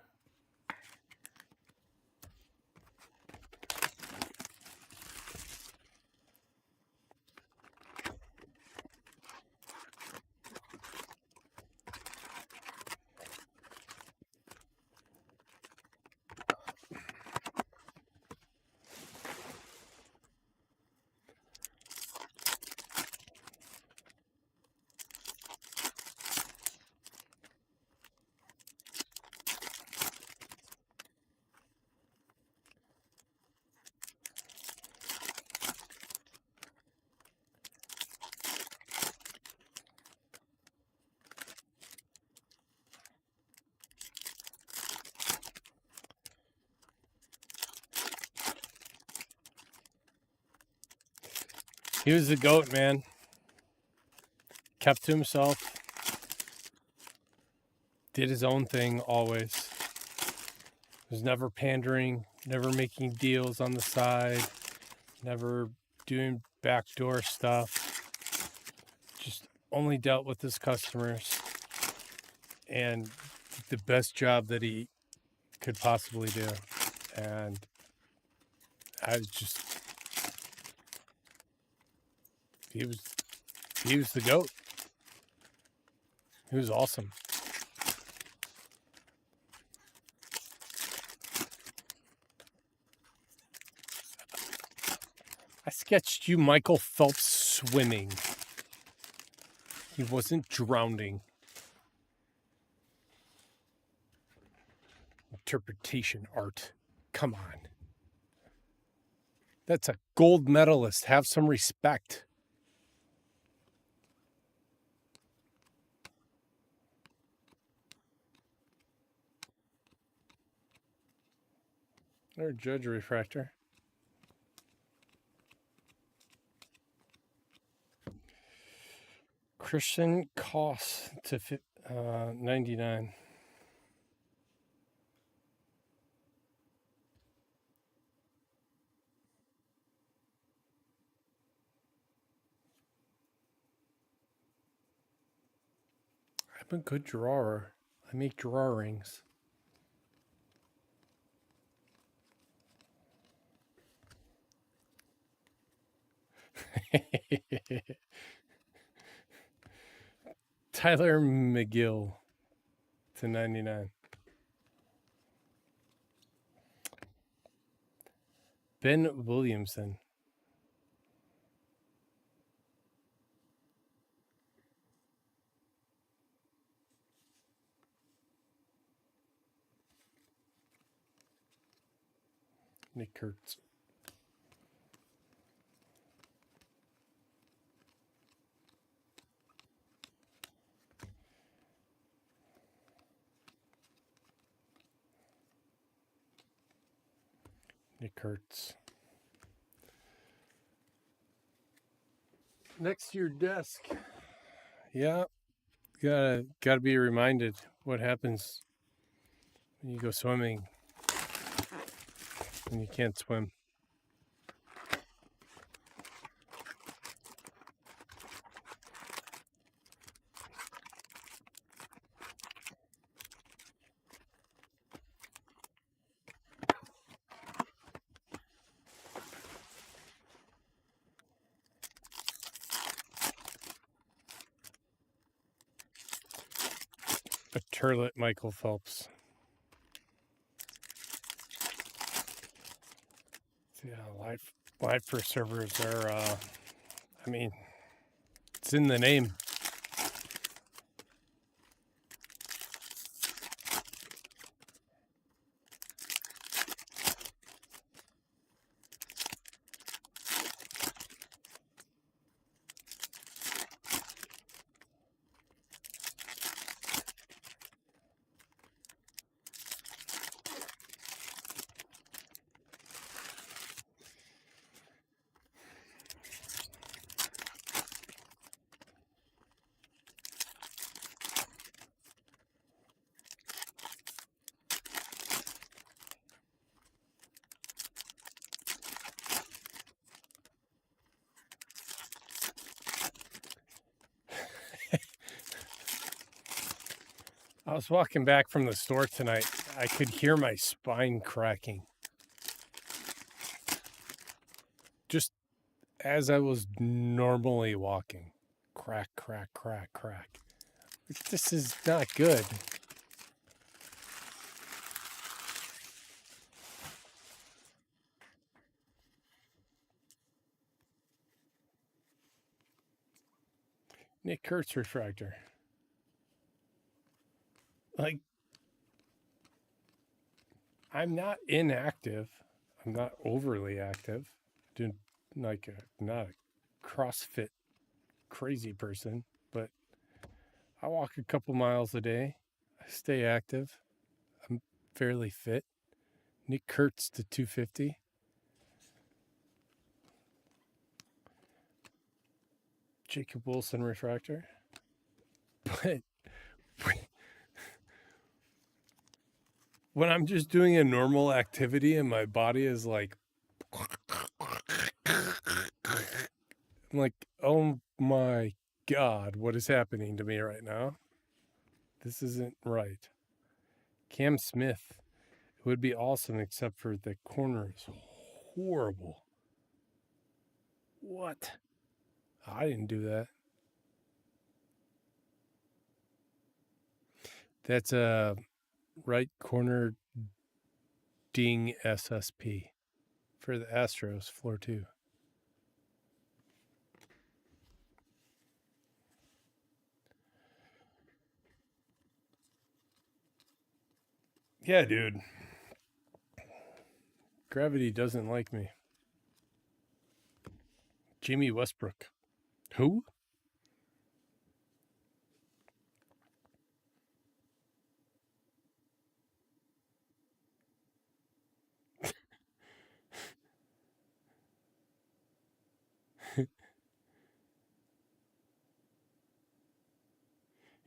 He was the GOAT, man. Kept to himself. Did his own thing always. Was never pandering, never making deals on the side, never doing backdoor stuff. Just only dealt with his customers and did the best job that he could possibly do. And I was just, he was the GOAT. He was awesome. I sketched you Michael Phelps swimming. He wasn't drowning. Interpretation art. Come on. That's a gold medalist. Have some respect. Or Judge Refractor. Christian Koss to 99. I'm a good drawer. I make drawings. Tyler McGill to 99. Ben Williamson. Nick Kurtz. Nick Kurtz. Next to your desk. Yeah. Gotta be reminded what happens when you go swimming and you can't swim. A turlet Michael Phelps. Yeah, live for servers are I mean, it's in the name. I was walking back from the store tonight. I could hear my spine cracking. Just as I was normally walking. Crack, crack, crack, crack. This is not good. Nick Kurtz refractor. Like, I'm not inactive. I'm not overly active. Not a CrossFit crazy person, but I walk a couple miles a day. I stay active. I'm fairly fit. Nick Kurtz to 250. Jacob Wilson refractor. But when I'm just doing a normal activity and my body is like, I'm like, oh my God, what is happening to me right now? This isn't right. Cam Smith. It would be awesome, except for the corner is horrible. What? I didn't do that. That's a right corner ding SSP for the Astros, floor 2. Yeah, dude. Gravity doesn't like me. Jamie Westbrook. Who?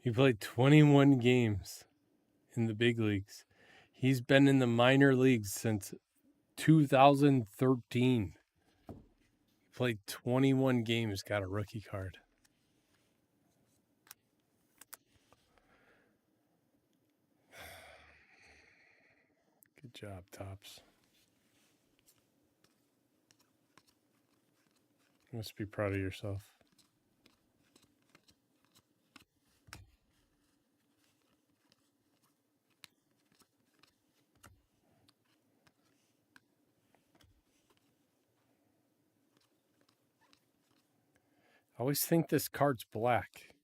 He played 21 games in the big leagues. He's been in the minor leagues since 2013. He played 21 games, got a rookie card. Good job, Topps. You must be proud of yourself. I always think this card's black.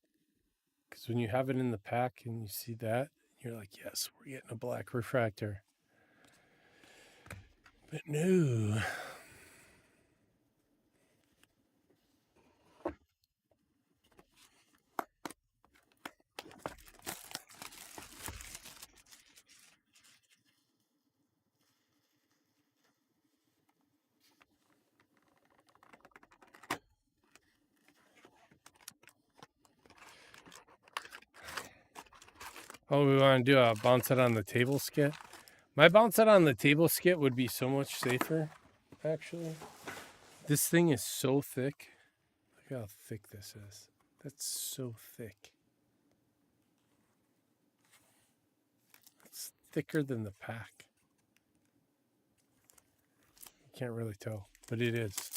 Because when you have it in the pack and you see that, you're like, yes, we're getting a black refractor. But no. Oh, we want to do a bounce it on the table skit? My bounce it on the table skit would be so much safer, actually. This thing is so thick. Look how thick this is. That's so thick. It's thicker than the pack. You can't really tell, but it is.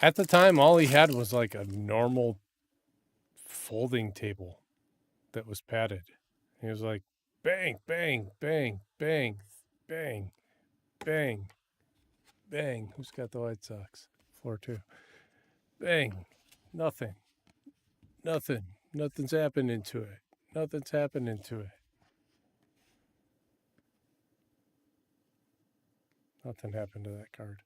At the time, all he had was like a normal folding table that was padded. He was like, bang, bang, bang, bang, bang, bang, bang. Who's got the White Sox? 4-2. Bang. Nothing. Nothing. Nothing's happening to it. Nothing's happening to it. Nothing happened to that card.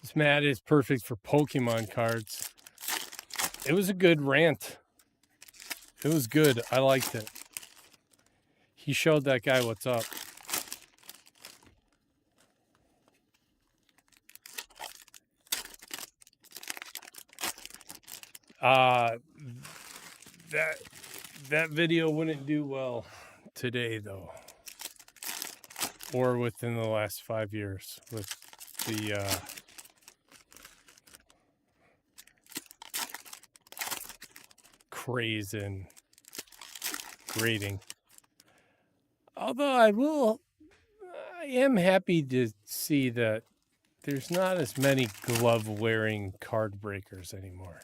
This mat is perfect for Pokemon cards. It was a good rant. It was good. I liked it. He showed that guy what's up. That video wouldn't do well today, though, or within the last 5 years with the craze in grading. Although I am happy to see that there's not as many glove-wearing card breakers anymore.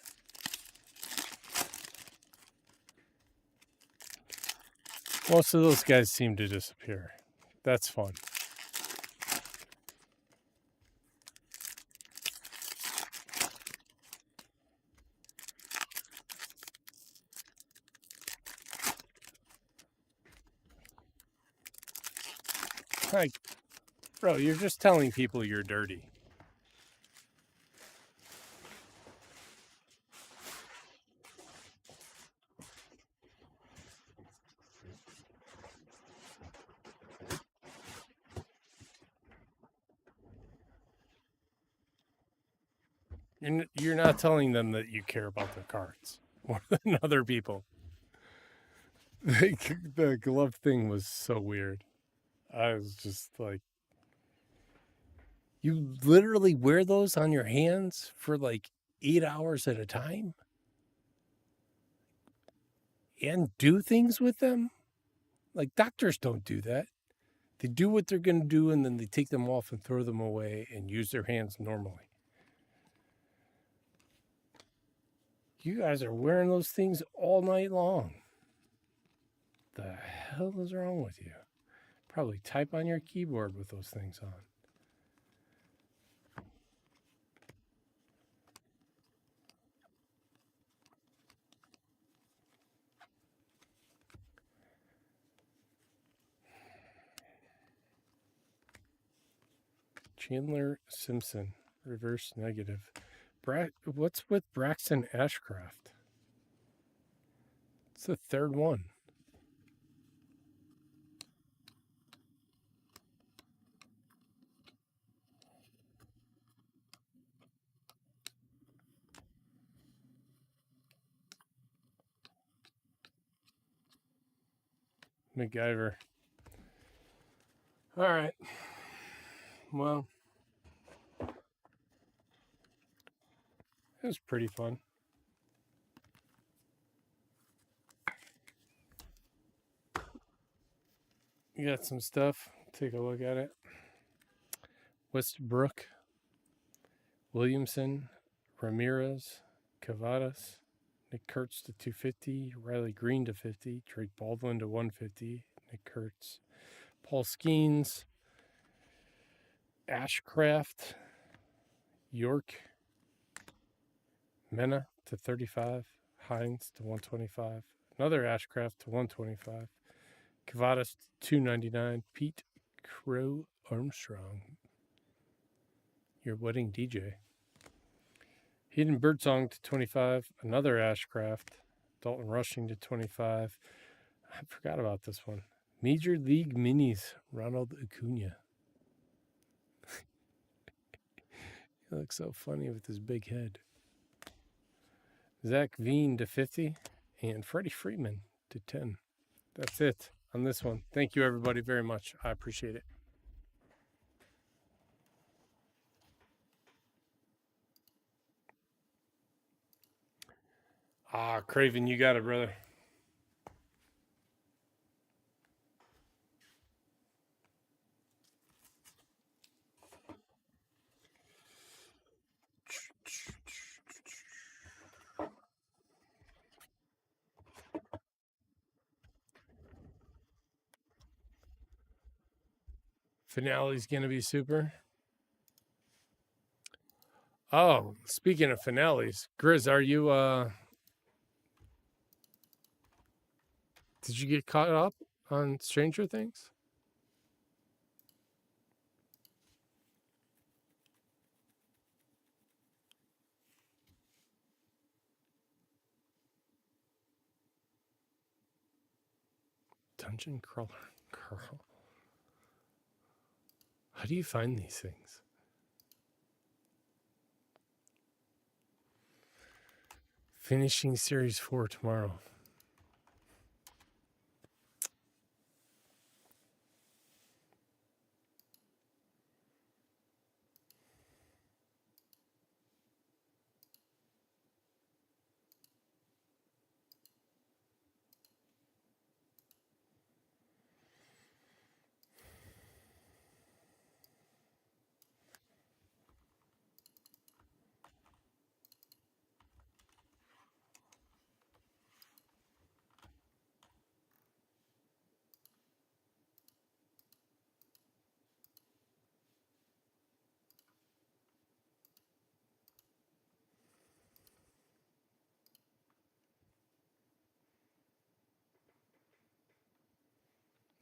Most of those guys seem to disappear. That's fun. Like, bro, you're just telling people you're dirty. You're not telling them that you care about their cards more than other people. The glove thing was so weird. I was just like, you literally wear those on your hands for like 8 hours at a time and do things with them? Like, doctors don't do that. They do what they're going to do and then they take them off and throw them away and use their hands normally. You guys are wearing those things all night long. The hell is wrong with you? Probably type on your keyboard with those things on. Chandler Simpson, reverse negative. What's with Braxton Ashcraft? It's the third one. MacGyver. All right. Well, it was pretty fun. You got some stuff. Take a look at it. Westbrook, Williamson, Ramirez, Cavadas, Nick Kurtz to 250, Riley Green to 50, Drake Baldwin to 150, Nick Kurtz, Paul Skeens, Ashcraft, York, Mena to 35, Hines to 125, another Ashcraft to 125, Cavadas to 299, Pete Crow Armstrong, your wedding DJ. Hayden Birdsong to 25, another Ashcraft, Dalton Rushing to 25. I forgot about this one. Major League Minis, Ronald Acuna. He looks so funny with his big head. Zach Veen to 50, and Freddie Freeman to 10. That's it on this one. Thank you, everybody, very much. I appreciate it. Craven, you got it, brother. Finale's going to be super. Oh, speaking of finales, Grizz, are you, did you get caught up on Stranger Things? Dungeon Crawler Girl. How do you find these things? Finishing Series 4 tomorrow.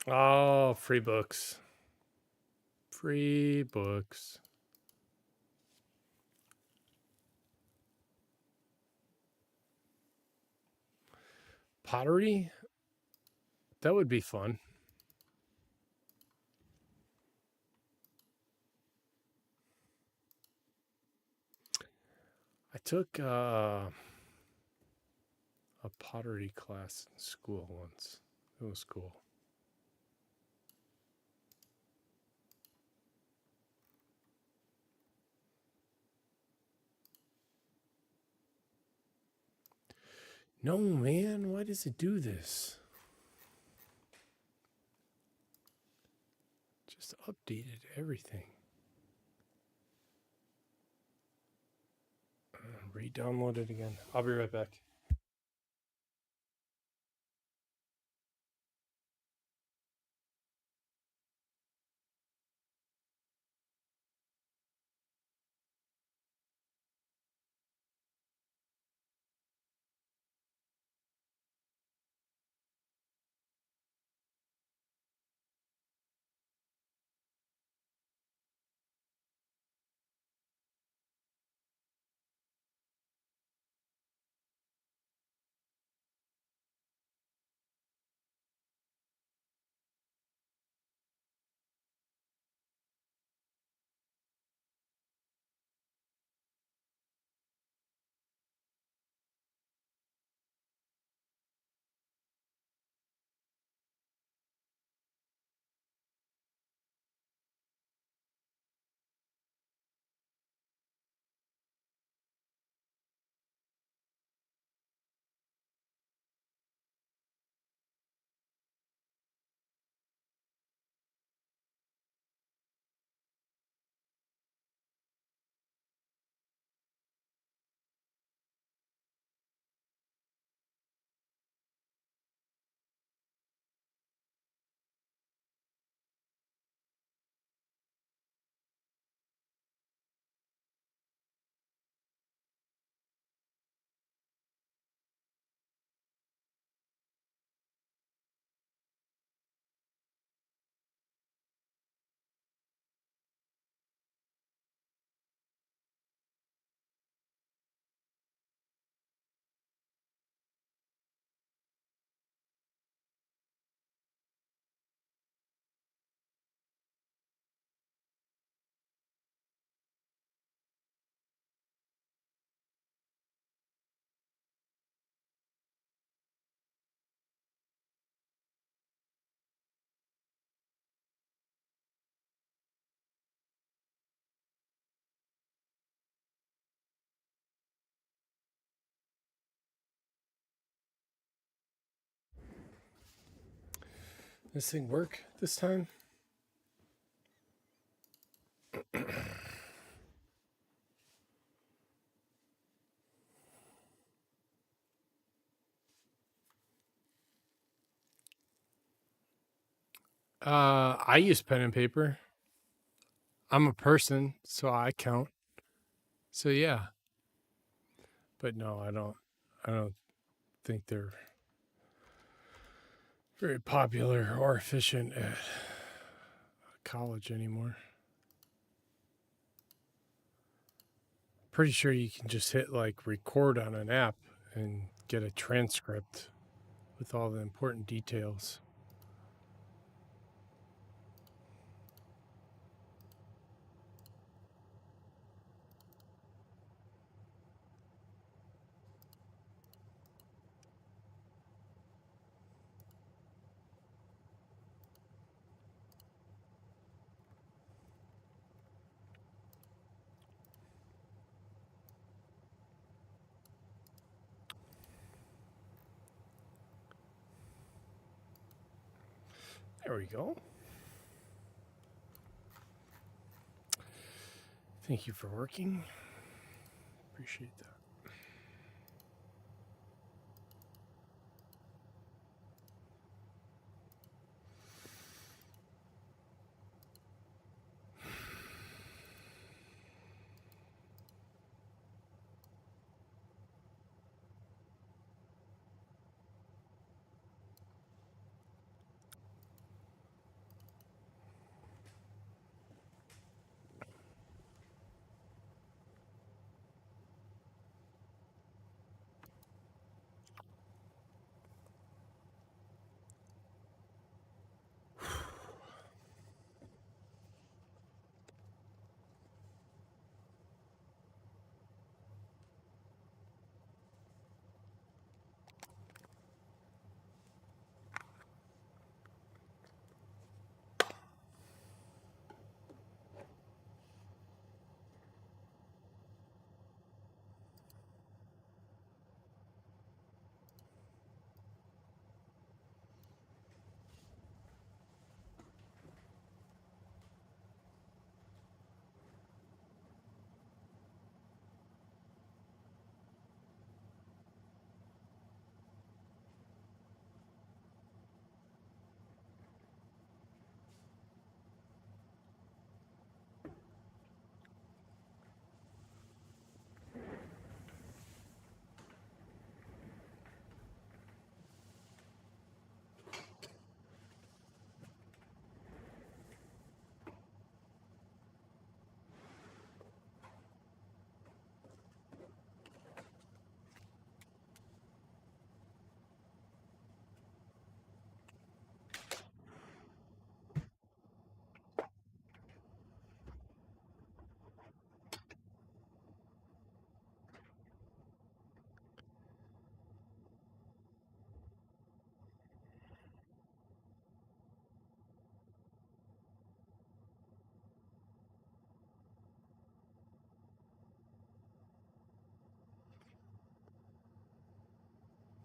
Oh, free books. Free books. Pottery? That would be fun. I took a pottery class in school once. It was cool. No, man. Why does it do this? Just updated everything. Re-download it again. I'll be right back. This thing work this time? I use pen and paper. I'm a person, so I count. So yeah. But no, I don't think they're very popular or efficient at college anymore. Pretty sure you can just hit like record on an app and get a transcript with all the important details. There we go. Thank you for working. Appreciate that.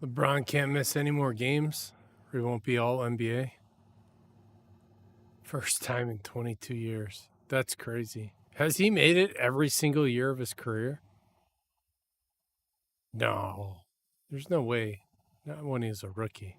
LeBron can't miss any more games, or he won't be all NBA. First time in 22 years. That's crazy. Has he made it every single year of his career? No. There's no way. Not when he was a rookie.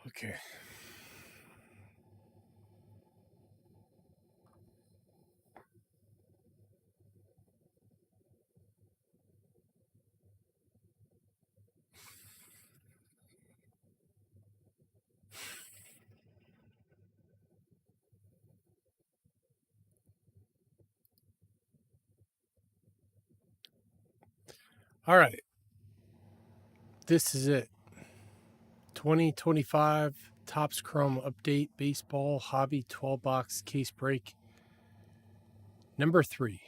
Okay. All right. This is it. 2025 Topps Chrome Update Baseball Hobby 12 box case break number 3.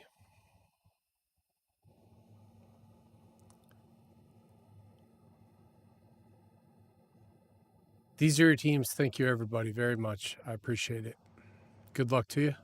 These are your teams. Thank you, everybody, very much. I appreciate it. Good luck to you.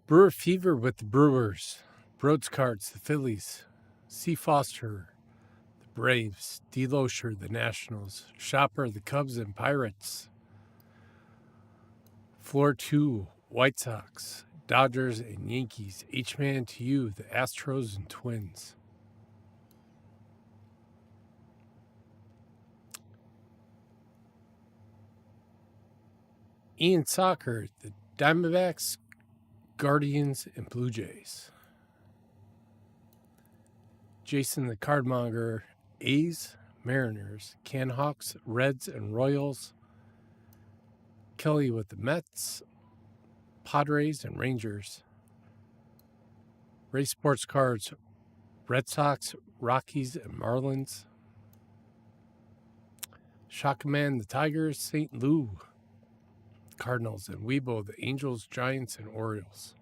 Brewer Fever with the Brewers. Broads Cards, the Phillies. C. Foster, the Braves. D. Loescher, the Nationals. Shopper, the Cubs and Pirates. Floor 2, White Sox. Dodgers and Yankees. H-Man to you, the Astros and Twins. Ian Soccer, the Diamondbacks, Guardians, and Blue Jays. Jason the Cardmonger, A's, Mariners, Canhawks, Reds, and Royals. Kelly with the Mets, Padres, and Rangers. Ray Sports Cards, Red Sox, Rockies, and Marlins. Shakaman, the Tigers, St. Lou, Cardinals, and Weibo, the Angels, Giants, and Orioles.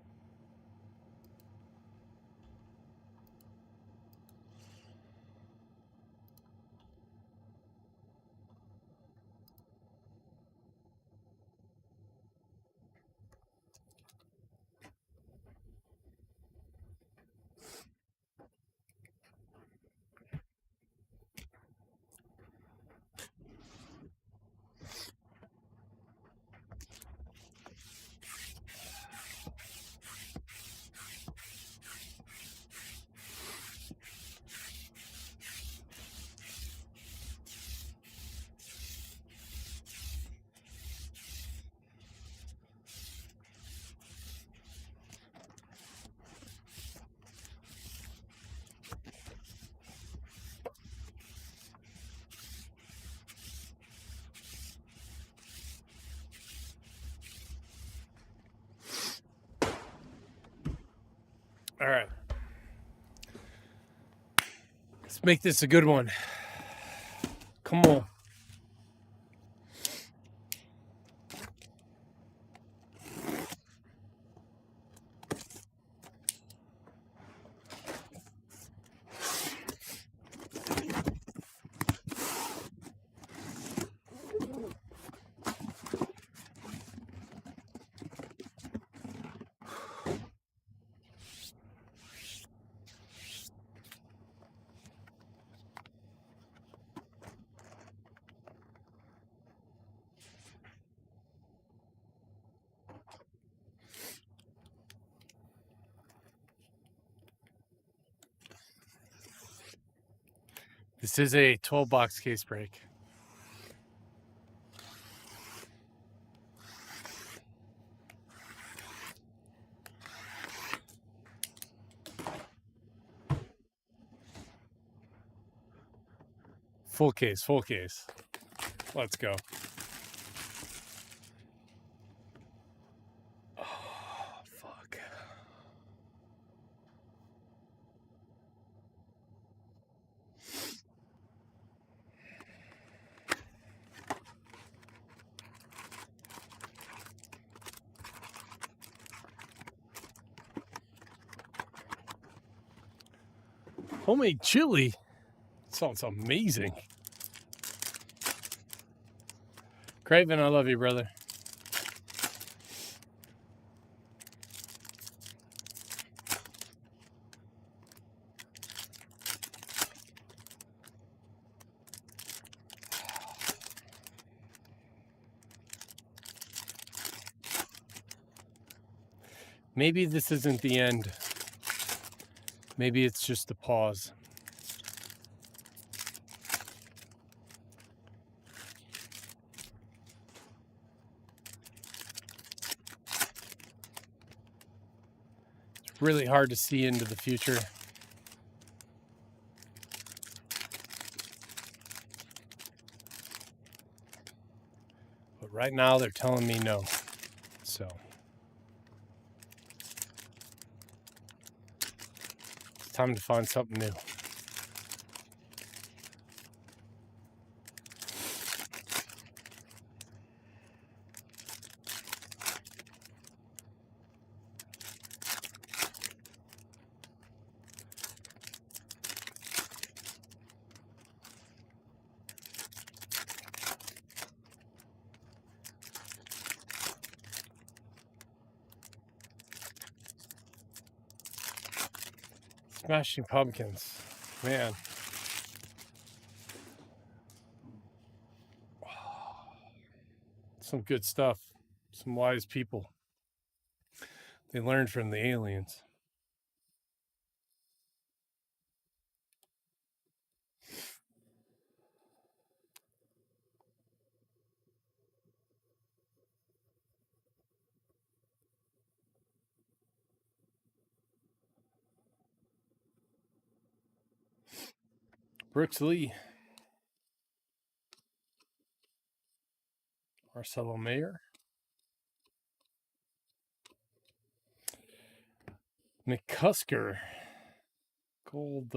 All right. Let's make this a good one. Come on. This is a 12-box case break. Full case, full case. Let's go. Oh, fuck. Homemade chili. Sounds amazing. Craven, I love you, brother. Maybe this isn't the end. Maybe it's just a pause. It's really hard to see into the future. But right now they're telling me no. So it's time to find something new. Smashing Pumpkins. Man. Some good stuff. Some wise people. They learned from the aliens. Brooks Lee. Marcelo Mayer. McCusker. Gold.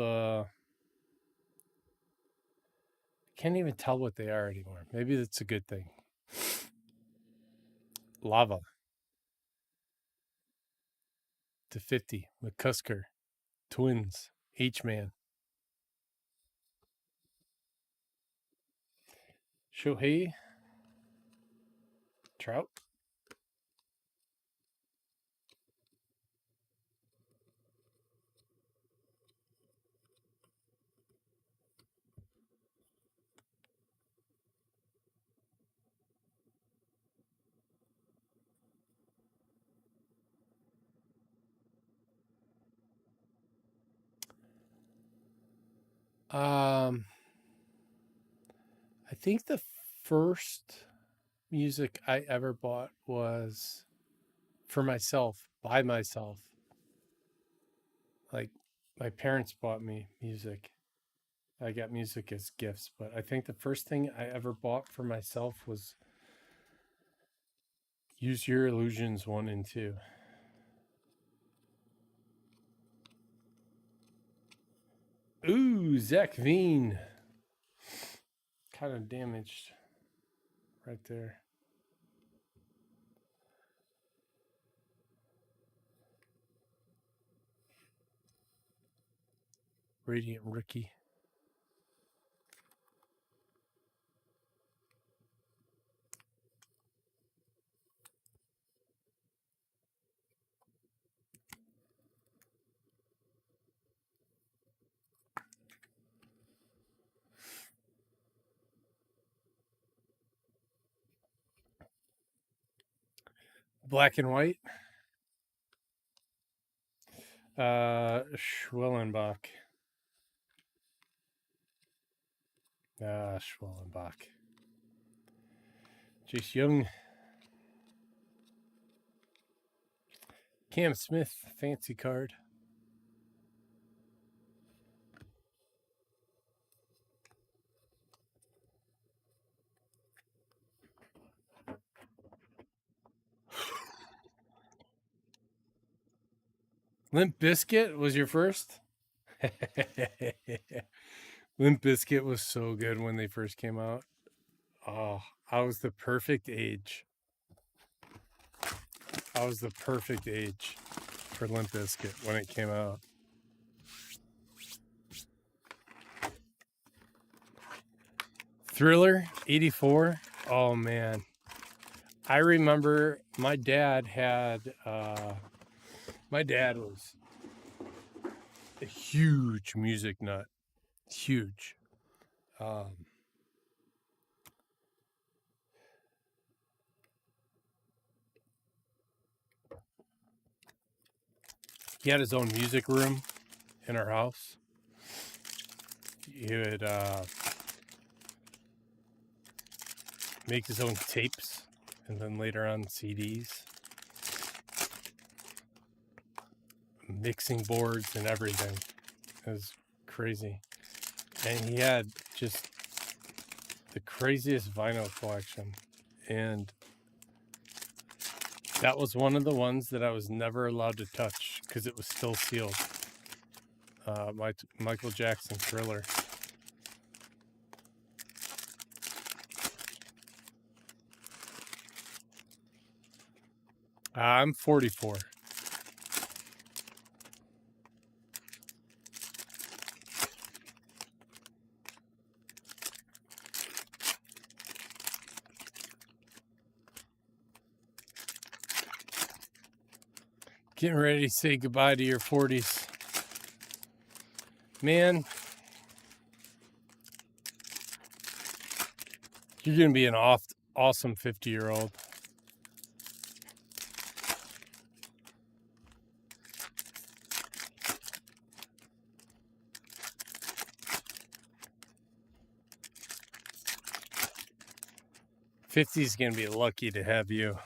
Can't even tell what they are anymore. Maybe that's a good thing. Lava. To 50. McCusker. Twins. H-Man. Shohei. Trout. I think the first music I ever bought was for myself, by myself. Like my parents bought me music. I got music as gifts, but I think the first thing I ever bought for myself was Use Your Illusions 1 and 2. Ooh, Zach Veen. Kind of damaged right there. Radiant Rookie. Black and White. Schwellenbach. Schwellenbach. Jace Young. Cam Smith. Fancy card. Limp Bizkit was your first? Limp Bizkit was so good when they first came out. Oh, I was the perfect age. I was the perfect age for Limp Bizkit when it came out. Thriller 84. Oh man. I remember my dad was a huge music nut. Huge. He had his own music room in our house. He would make his own tapes and then later on CDs, mixing boards and everything. It was crazy. And he had just the craziest vinyl collection. And that was one of the ones that I was never allowed to touch because it was still sealed. Michael Jackson Thriller. I'm 44. Getting ready to say goodbye to your 40s. Man, you're going to be an awesome 50-year-old. '50's going to be lucky to have you.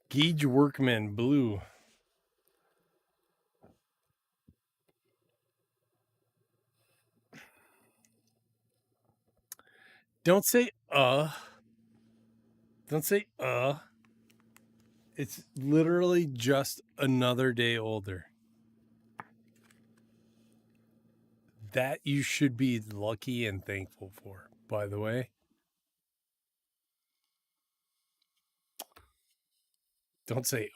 Gauge Workman Blue. Don't say Don't say It's literally just another day older. That you should be lucky and thankful for, by the way. Don't say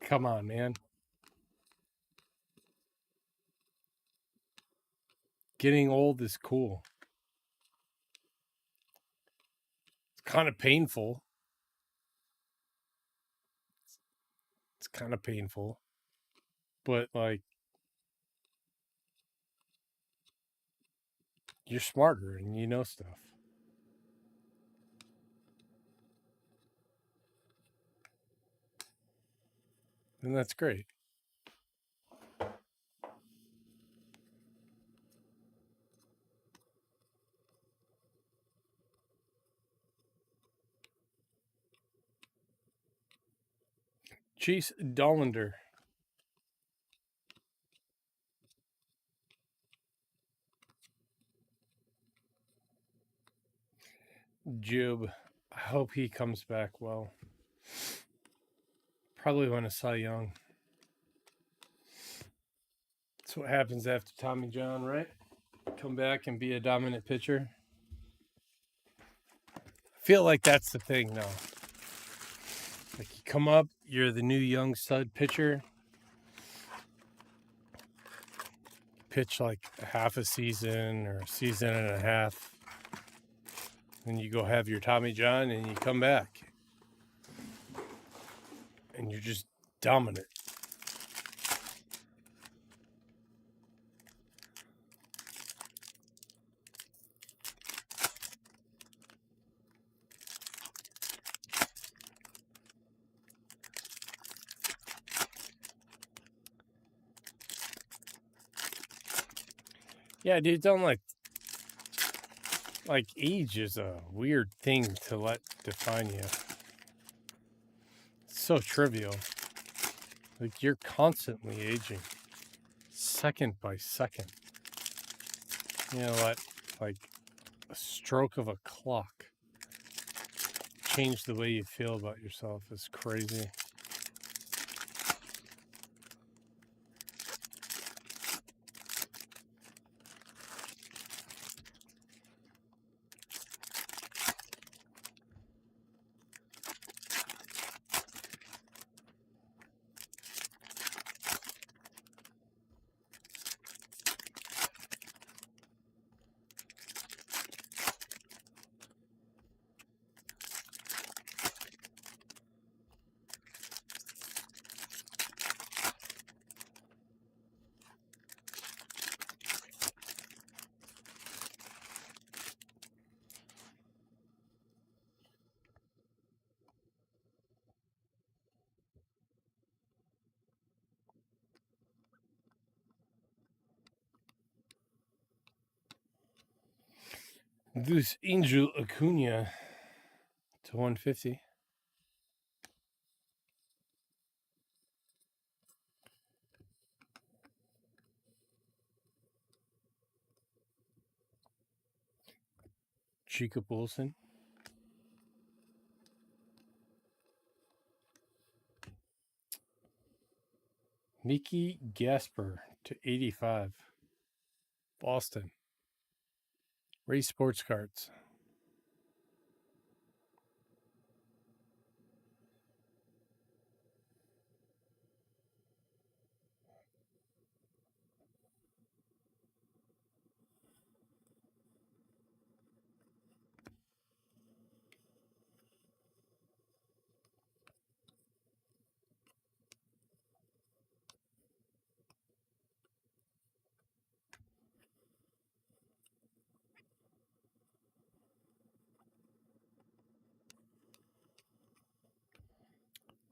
Come on, man. Getting old is cool. It's kind of painful. It's kind of painful. But, like, you're smarter and you know stuff. And that's great. Chase Dollander. Job. I hope he comes back well. Probably won a Cy Young. That's what happens after Tommy John, right? Come back and be a dominant pitcher. I feel like that's the thing now. Like, you come up, you're the new young stud pitcher. Pitch like half a season or a season and a half. Then you go have your Tommy John and you come back. And you're just dominant. Yeah, dude, don't like age is a weird thing to let define you. It's so trivial. Like, you're constantly aging, second by second. You know what? Like a stroke of a clock. Change the way you feel about yourself is crazy. This Angel Acuna to 150. Jacob Wilson. Mickey Gasper to 85. Boston. Race Sports Cards.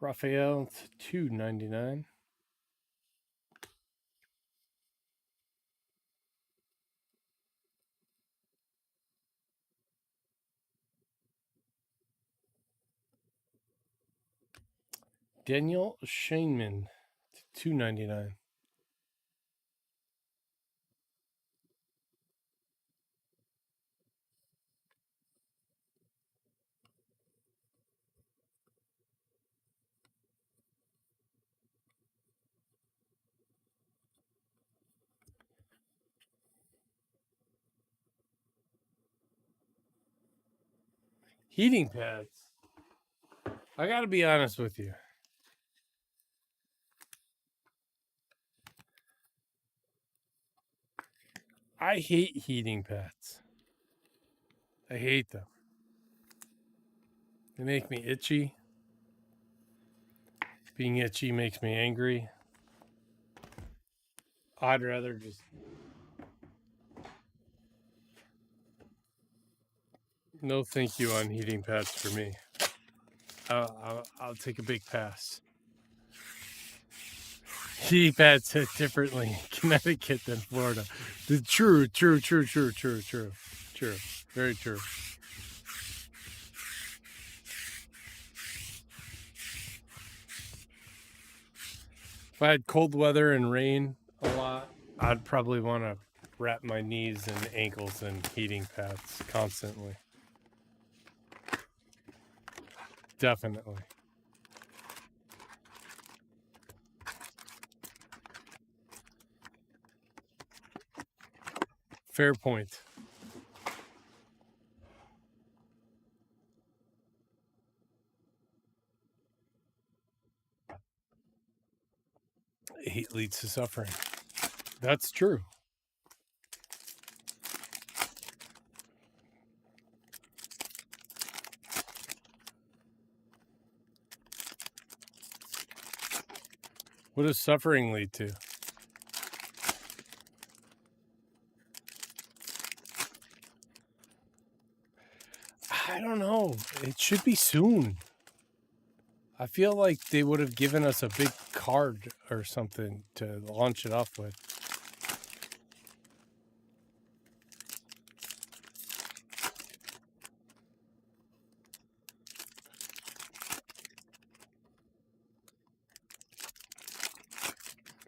Raphael to 299. Daniel Shaneman to 299. Heating pads. I got to be honest with you. I hate heating pads. I hate them. They make me itchy. Being itchy makes me angry. I'd rather just. No thank you on heating pads for me. I'll take a big pass. Heating pads hit differently in Connecticut than Florida. True. Very true. If I had cold weather and rain a lot, I'd probably want to wrap my knees and ankles in heating pads constantly. Definitely. Fair point. Heat leads to suffering. That's true. What does suffering lead to? I don't know. It should be soon. I feel like they would have given us a big card or something to launch it off with.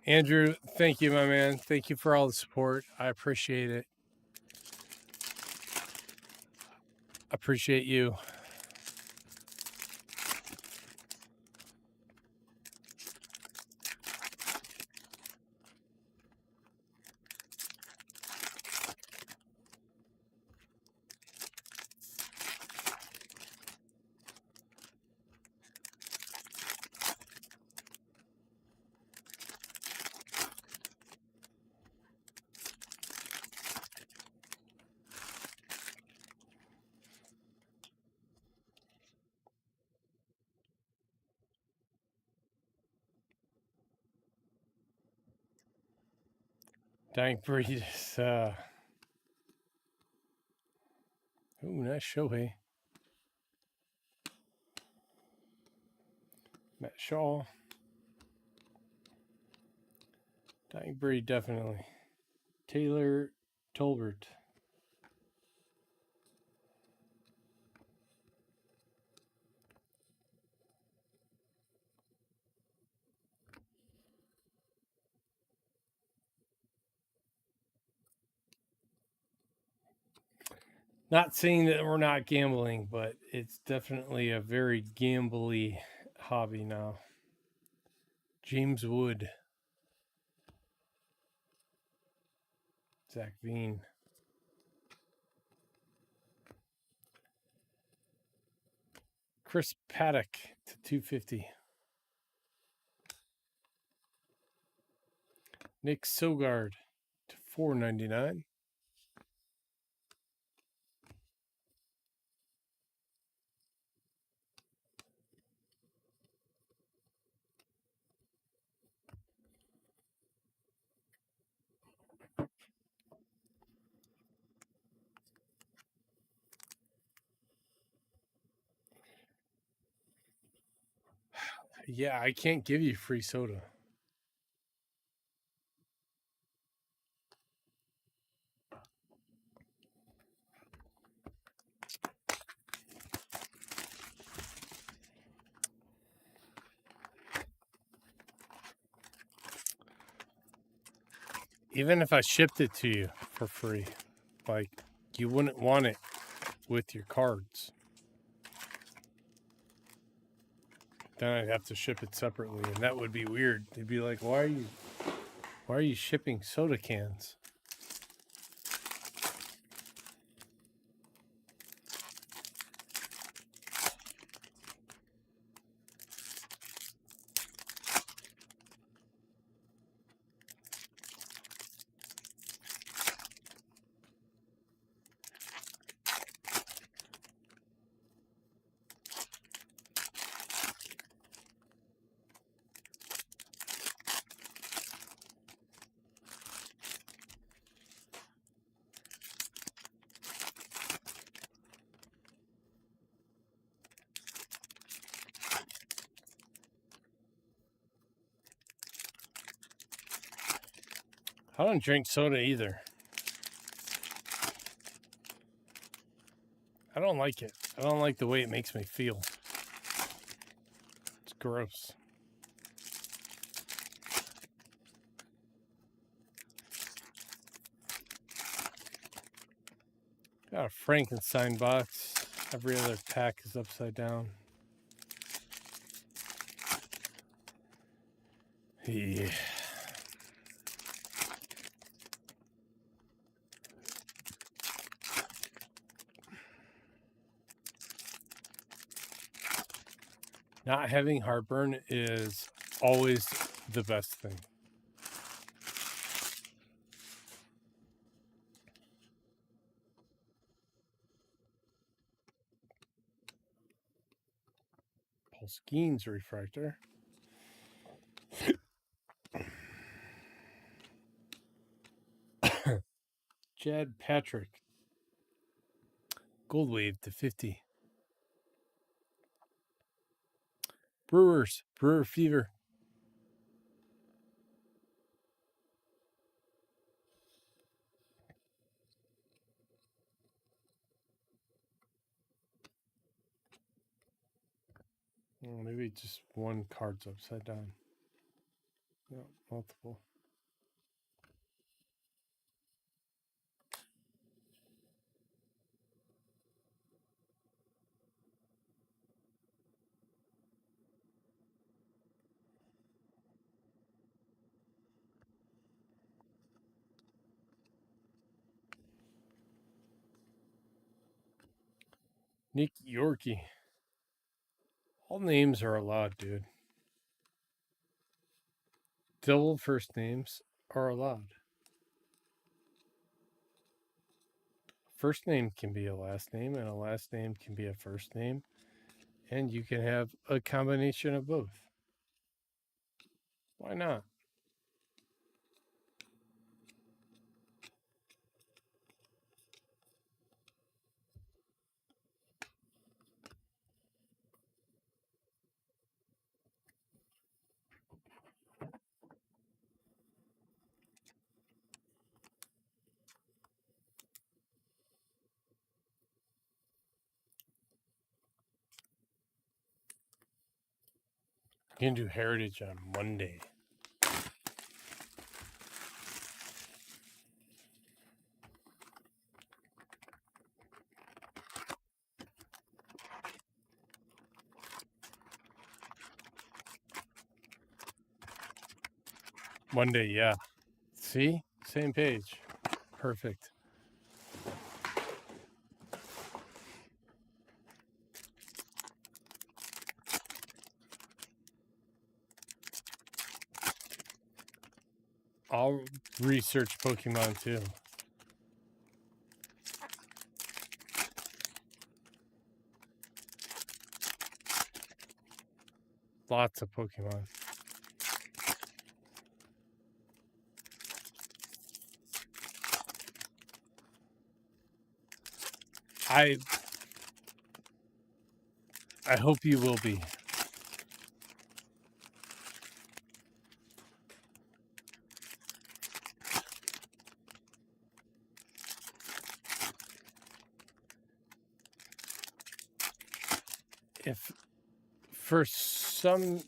Andrew, thank you, my man. Thank you for all the support. I appreciate it. Appreciate you. Dying Breed is ooh, nice Shohei. Matt Shaw. Dying Breed, definitely. Taylor Tolbert. Not saying that we're not gambling, but it's definitely a very gambly hobby now. James Wood, Zach Veen. Chris Paddock to 250. Nick Sogard to 499. Yeah, I can't give you free soda. Even if I shipped it to you for free, like you wouldn't want it with your cards. Then I'd have to ship it separately, and that would be weird. They'd be like, why are you shipping soda cans? I don't drink soda either. I don't like it. I don't like the way it makes me feel. It's gross. Got a Frankenstein box. Every other pack is upside down. Yeah. Not having heartburn is always the best thing. Paul Skeens refractor. Jad Patrick. Gold Wave to 50. Brewers. Brewer Fever. Maybe just one card's upside down. No, multiple. Nick Yorkie. All names are allowed, dude. Double first names are allowed. First name can be a last name, and a last name can be a first name, and you can have a combination of both. Why not? You can do Heritage on Monday. Monday, yeah. See? Same page. Perfect. I'll research Pokemon too. Lots of Pokemon. I hope you will be. If for some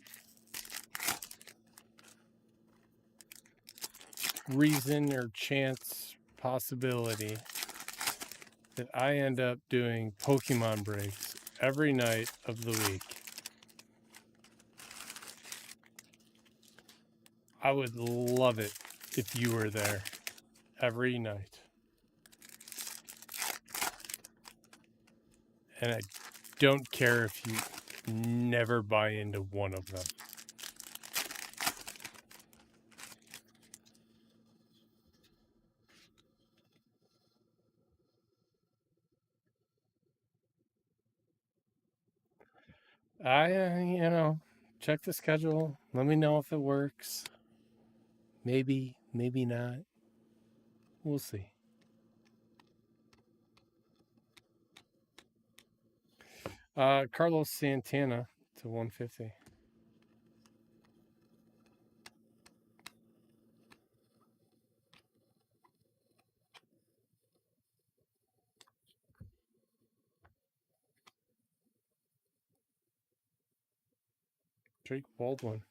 reason or chance possibility that I end up doing Pokemon breaks every night of the week, I would love it if you were there every night. And I don't care if you never buy into one of them. Check the schedule. Let me know if it works. Maybe, maybe not. We'll see. Carlos Santana to 150. Drake Baldwin.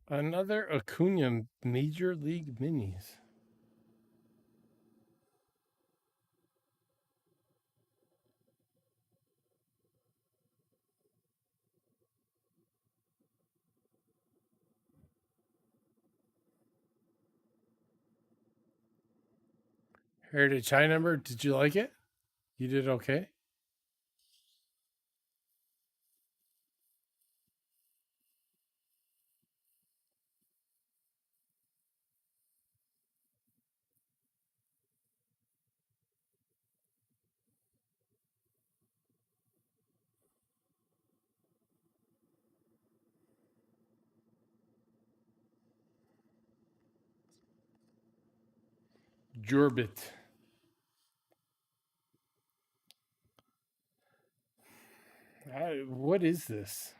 Another Acuna Major League Minis. Heritage High number. Did you like it? You did okay? Jorbit. What is this?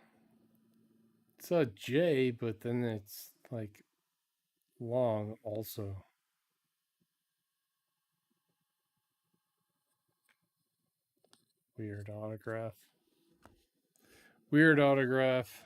It's a J, but then it's like long also. Weird autograph. Weird autograph.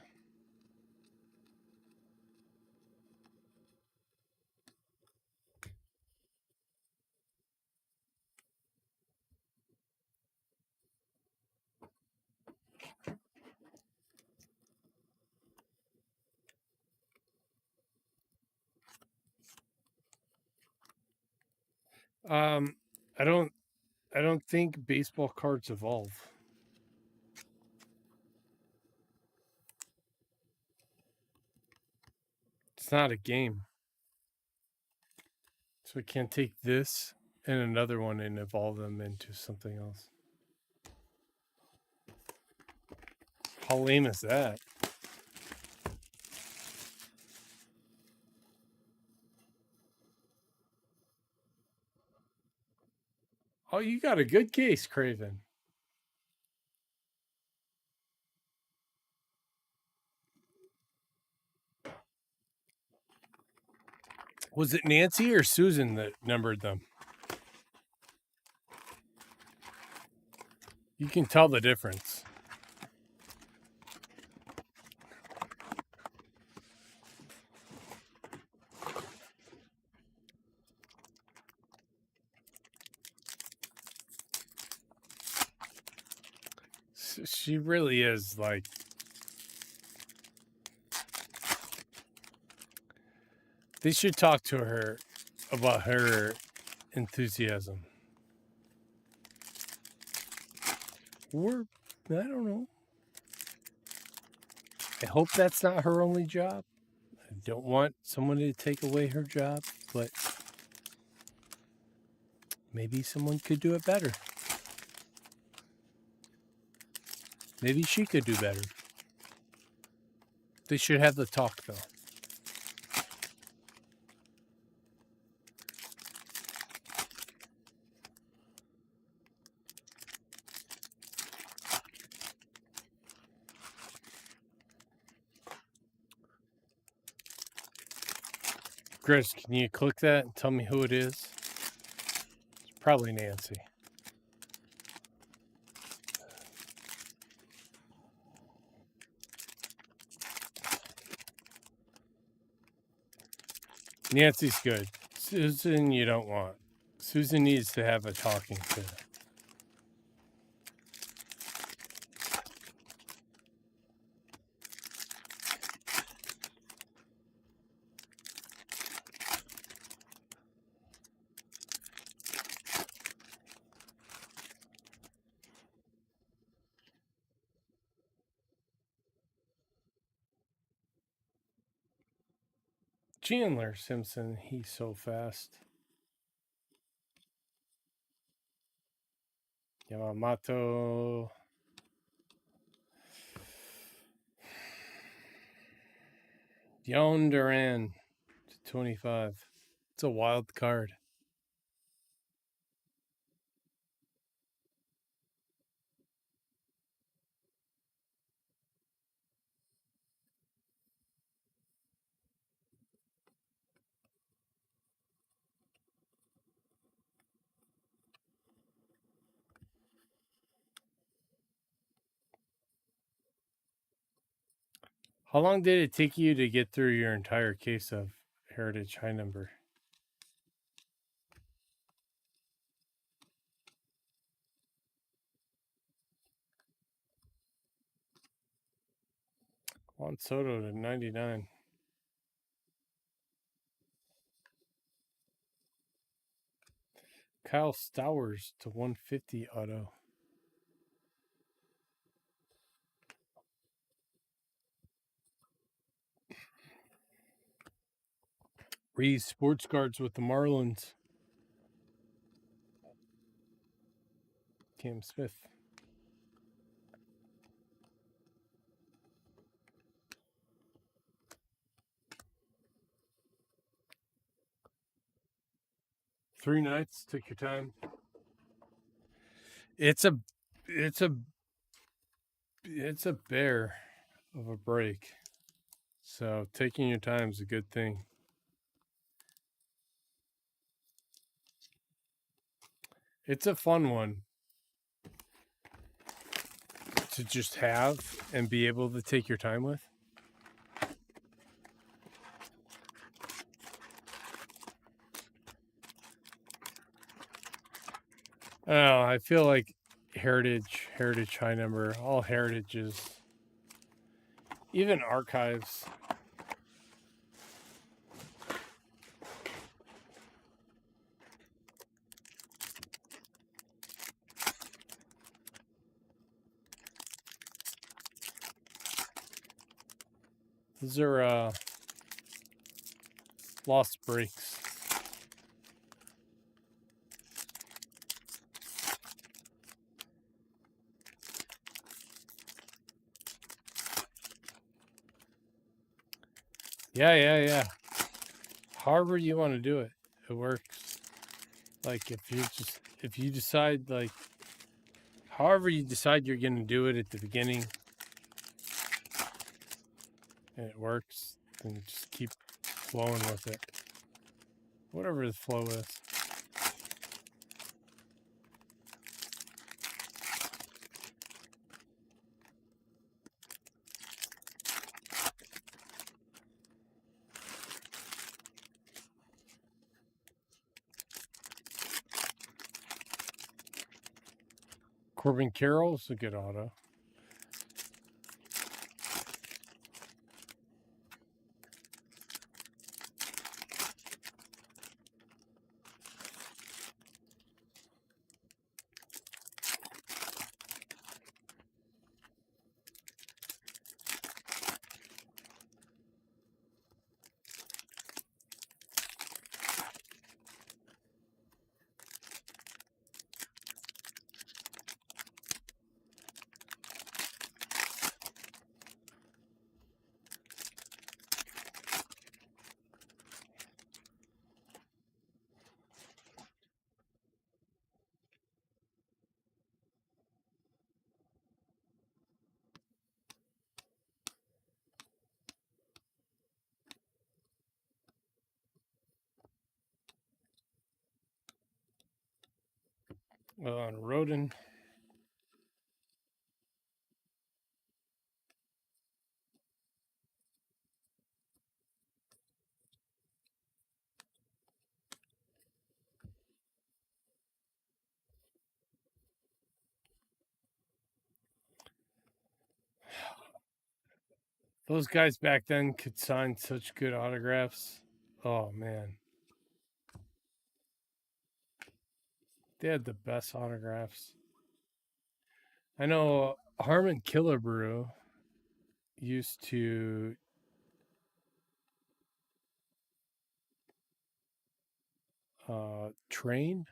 Um, I don't think baseball cards evolve. It's not a game. So I can't take this and another one and evolve them into something else. How lame is that? Oh, you got a good case, Craven. Was it Nancy or Susan that numbered them? You can tell the difference. She really is like. They should talk to her about her enthusiasm. Or, I don't know. I hope that's not her only job. I don't want someone to take away her job, but maybe someone could do it better. Maybe she could do better. They should have the talk, though. Chris, can you click that and tell me who it is? It's probably Nancy. Nancy's good. Susan, you don't want. Susan needs to have a talking to. Chandler Simpson, he's so fast. Yamamoto. Yon Duran to 25. It's a wild card. How long did it take you to get through your entire case of Heritage High Number? Juan Soto to 99. Kyle Stowers to 150 auto. Reese Sports Cards with the Marlins. Cam Smith. Three nights. Take your time. It's a bear of a break. So taking your time is a good thing. It's a fun one to just have and be able to take your time with. I don't know. I feel like Heritage High Number, all heritages, even archives. Those are lost breaks. Yeah. However you want to do it, it works. Like if you decide like however you decide you're going to do it at the beginning and it works, then just keep flowing with it. Whatever the flow is. Corbin Carroll's a good auto. On Roden. Those guys back then could sign such good autographs. Oh, man. They had the best autographs. I know Harmon Killebrew used to train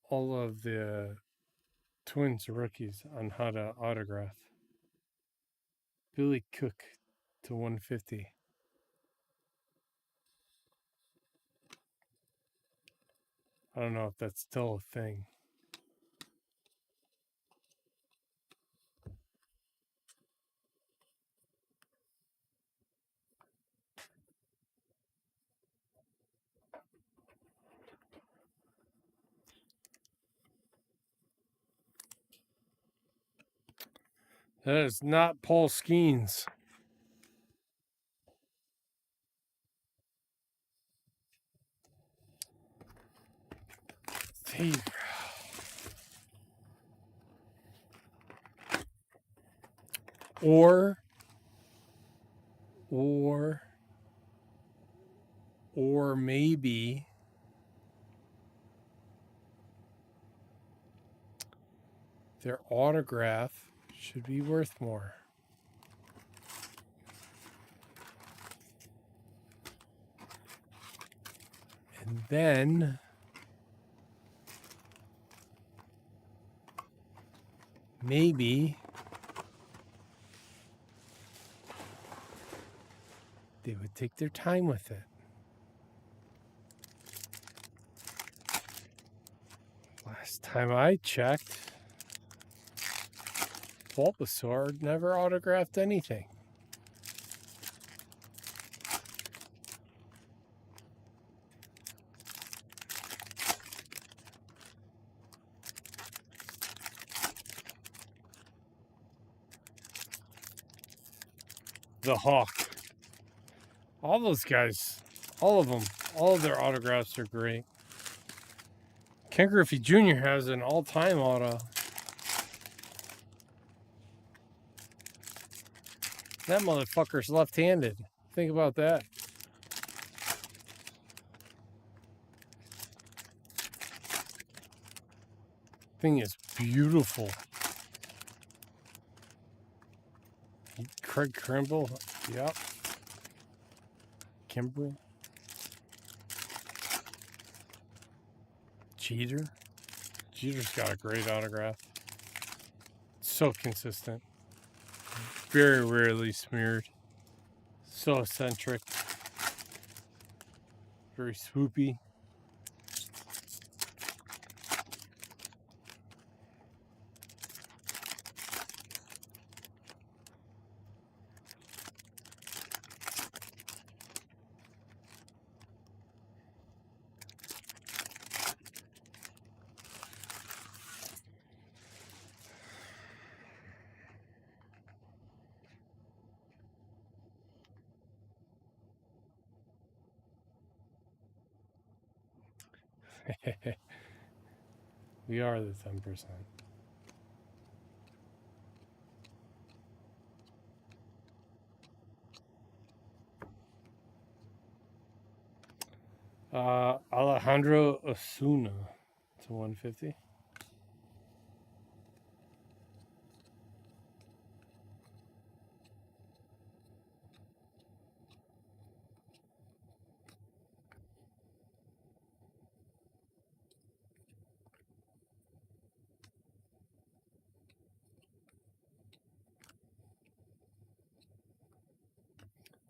all of the Twins rookies on how to autograph. Billy Cook to 150. I don't know if that's still a thing. That is not Paul Skeens. Savior. Or maybe their autograph should be worth more. And then maybe they would take their time with it. Last time I checked, Bulbasaur never autographed anything. The Hawk. All those guys, all of them, all of their autographs are great. Ken Griffey Jr. has an all-time auto. That motherfucker's left-handed. Think about that. Thing is beautiful. Craig Kimbrell. Yep. Kimbrell. Jeter's got a great autograph. So consistent. Very rarely smeared. So eccentric. Very swoopy. We are the 10%. Alejandro Osuna to 150.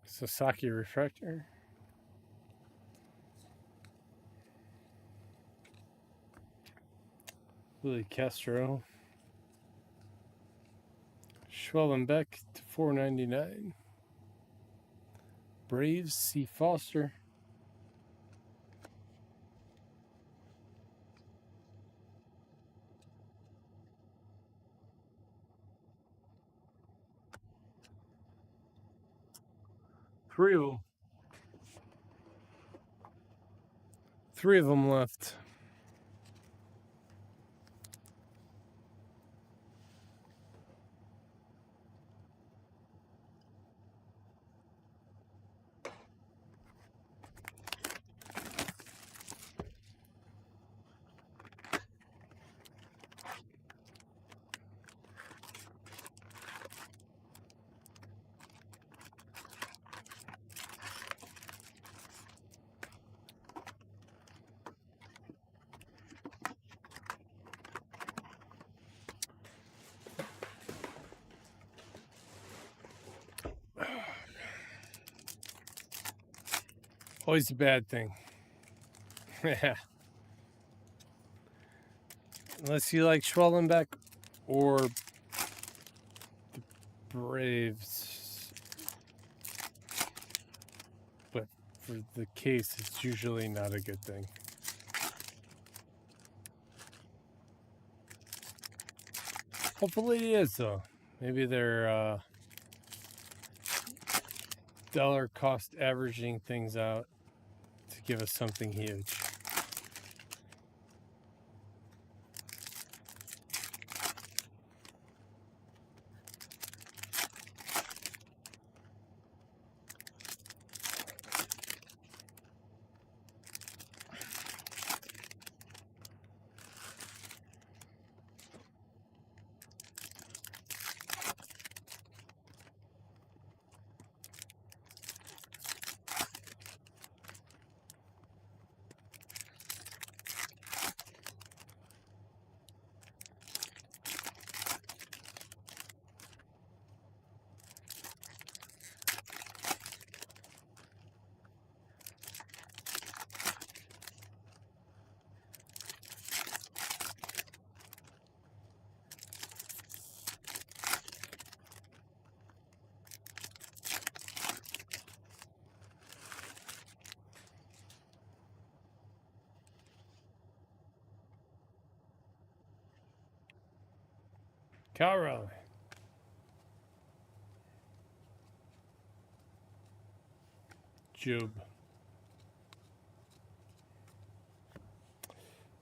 Sasaki Refractor. Willie Castro. Schwellenbeck to 499. Braves, C. Foster. 3 of them. 3 of them left. Always a bad thing. Yeah. Unless you like Schwellenbeck or the Braves. But for the case, it's usually not a good thing. Hopefully it is, though. Maybe they're dollar cost averaging things out to give us something huge. Cow rally. Job.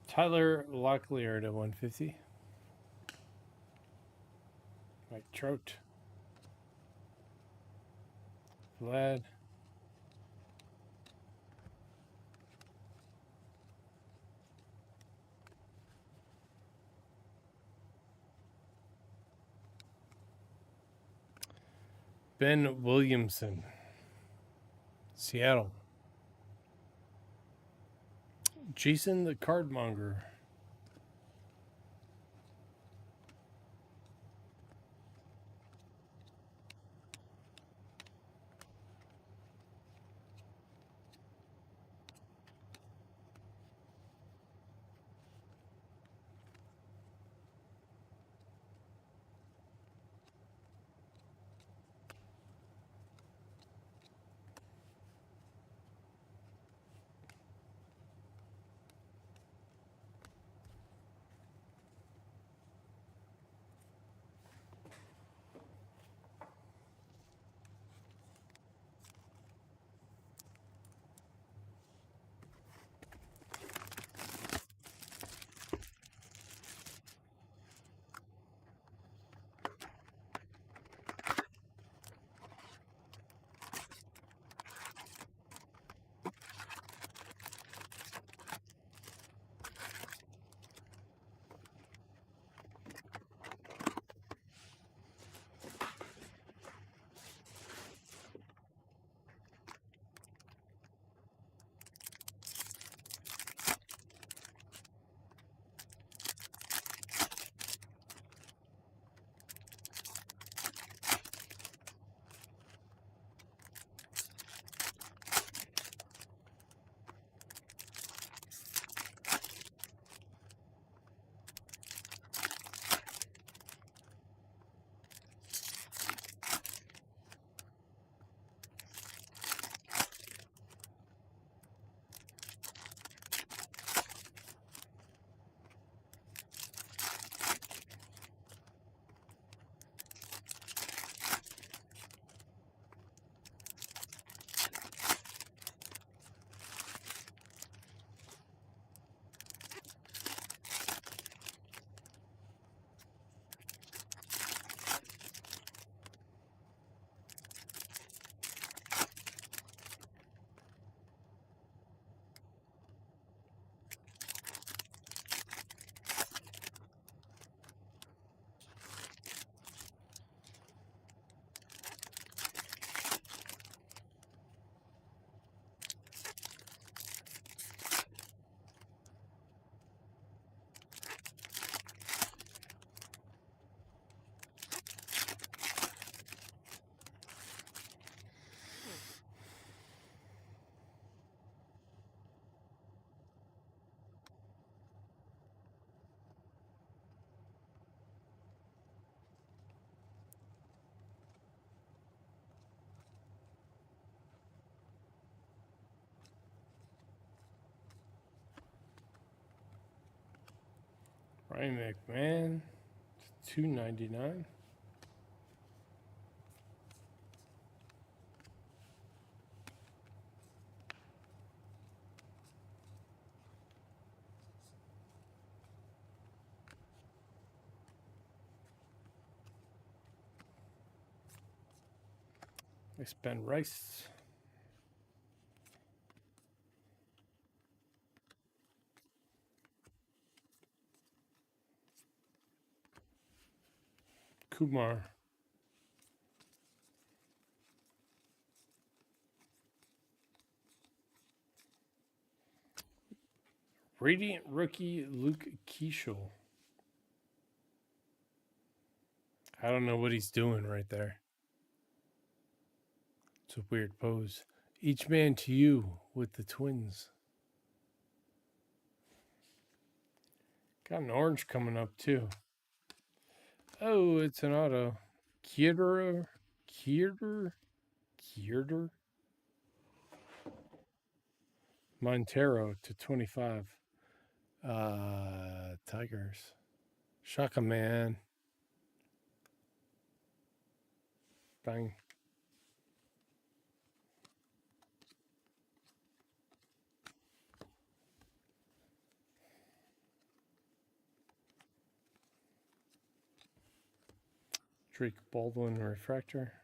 Tyler Locklear to 150. Mike Trout. Vlad. Ben Williamson. Seattle. Jason the Cardmonger. Ryan McMahon, $2.99. Nice Ben Rice. Kumar. Radiant rookie Luke Keeschel. I don't know what he's doing right there. It's a weird pose. Each man to you with the Twins. Got an orange coming up too. Oh, it's an auto. Kierder. Montero to 25. Tigers. Shaka man. Bang. Drake Baldwin refractor.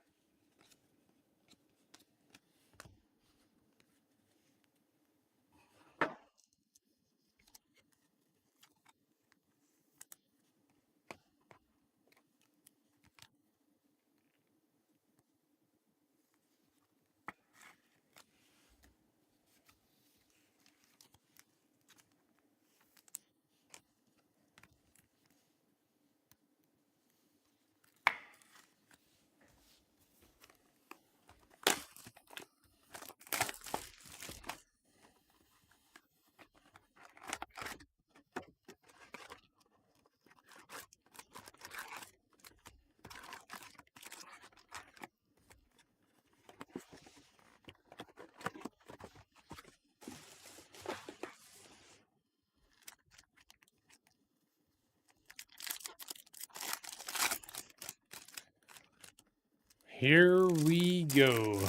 Here we go.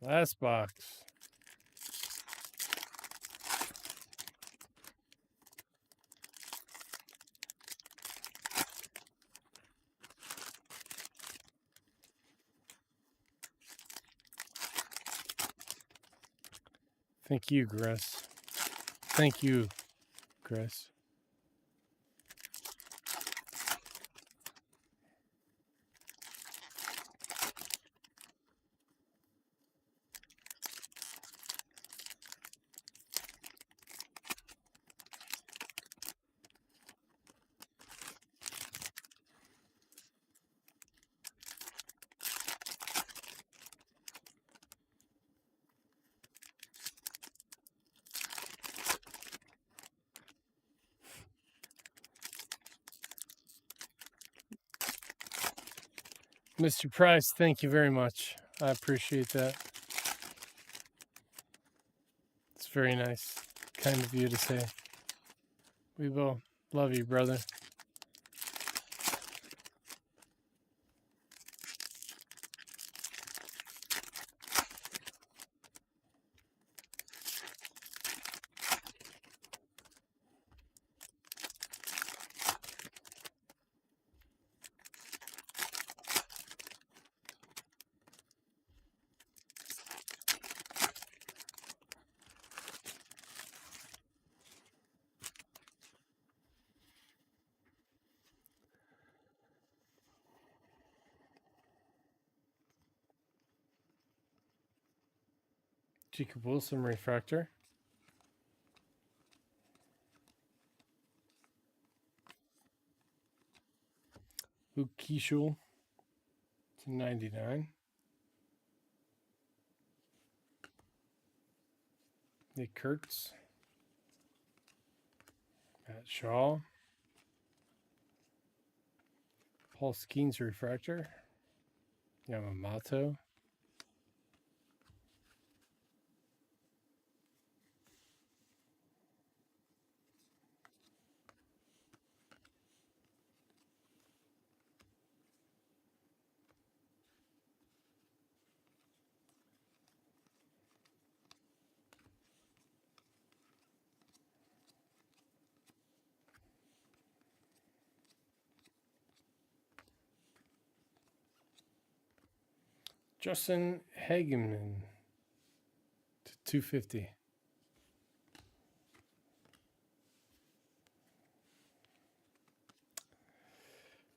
Last box. Thank you, Gress. Thank you, Gress. Mr. Price, thank you very much. I appreciate that. It's very nice. Kind of you to say. We will love you, brother. Jacob Wilson refractor. Luke Keeschel to 99. Nick Kurtz. Matt Shaw. Paul Skeens refractor. Yamamoto. Justin Hageman to 250.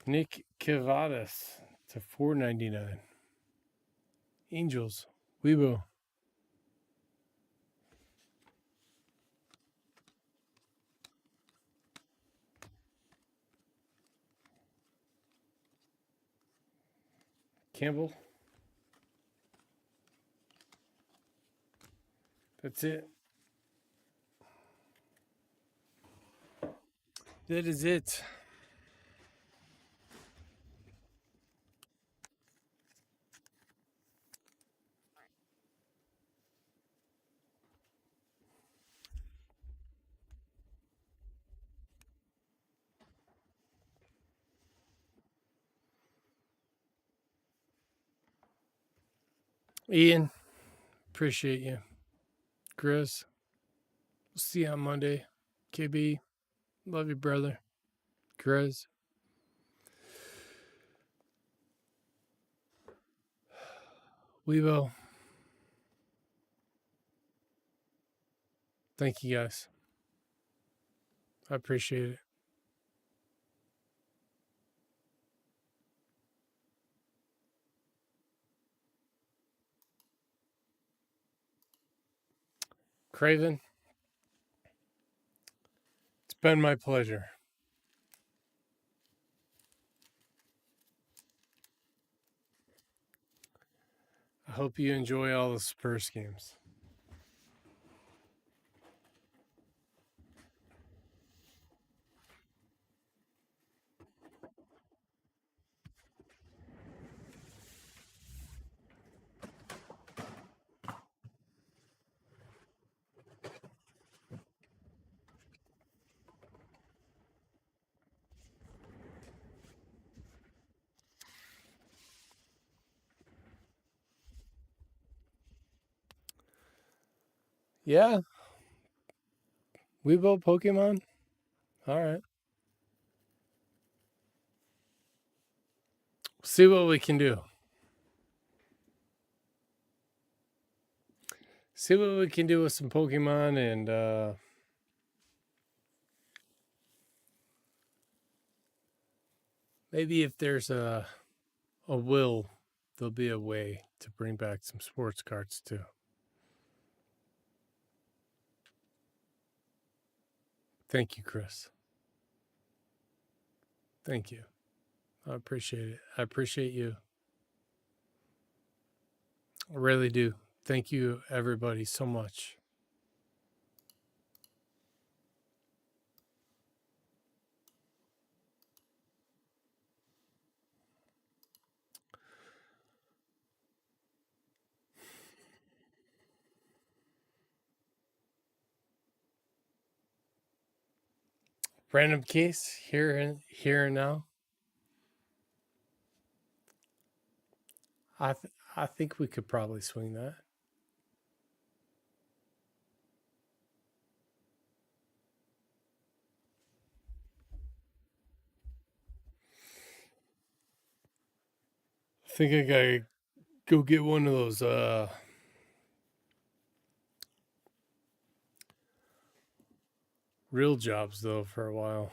Nick Cavadas to 499. Angels, Weibo. Campbell. That's it. That is it. Ian, appreciate you. Chris, we'll see you on Monday. KB, love you, brother. Chris. Weibo. Thank you guys. I appreciate it. Craven, it's been my pleasure. I hope you enjoy all the Spurs games. Yeah, Weibo Pokemon. All right. See what we can do. See what we can do with some Pokemon, and maybe if there's a will, there'll be a way to bring back some sports cards too. Thank you, Chris. Thank you. I appreciate it. I appreciate you. I really do. Thank you, everybody, so much. Random case here and now. I think we could probably swing that. I think I gotta go get one of those real jobs though for a while.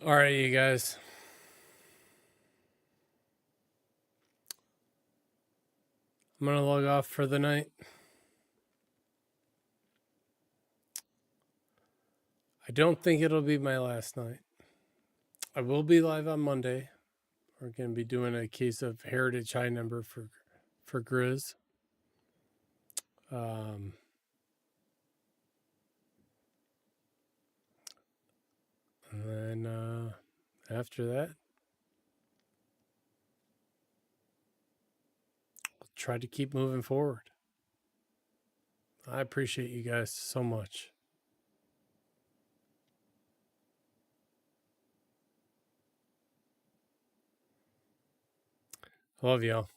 All right, you guys. I'm gonna log off for the night. I don't think it'll be my last night. I will be live on Monday. We're going to be doing a case of Heritage High Number for Grizz. And then after that, I'll try to keep moving forward. I appreciate you guys so much. Love y'all.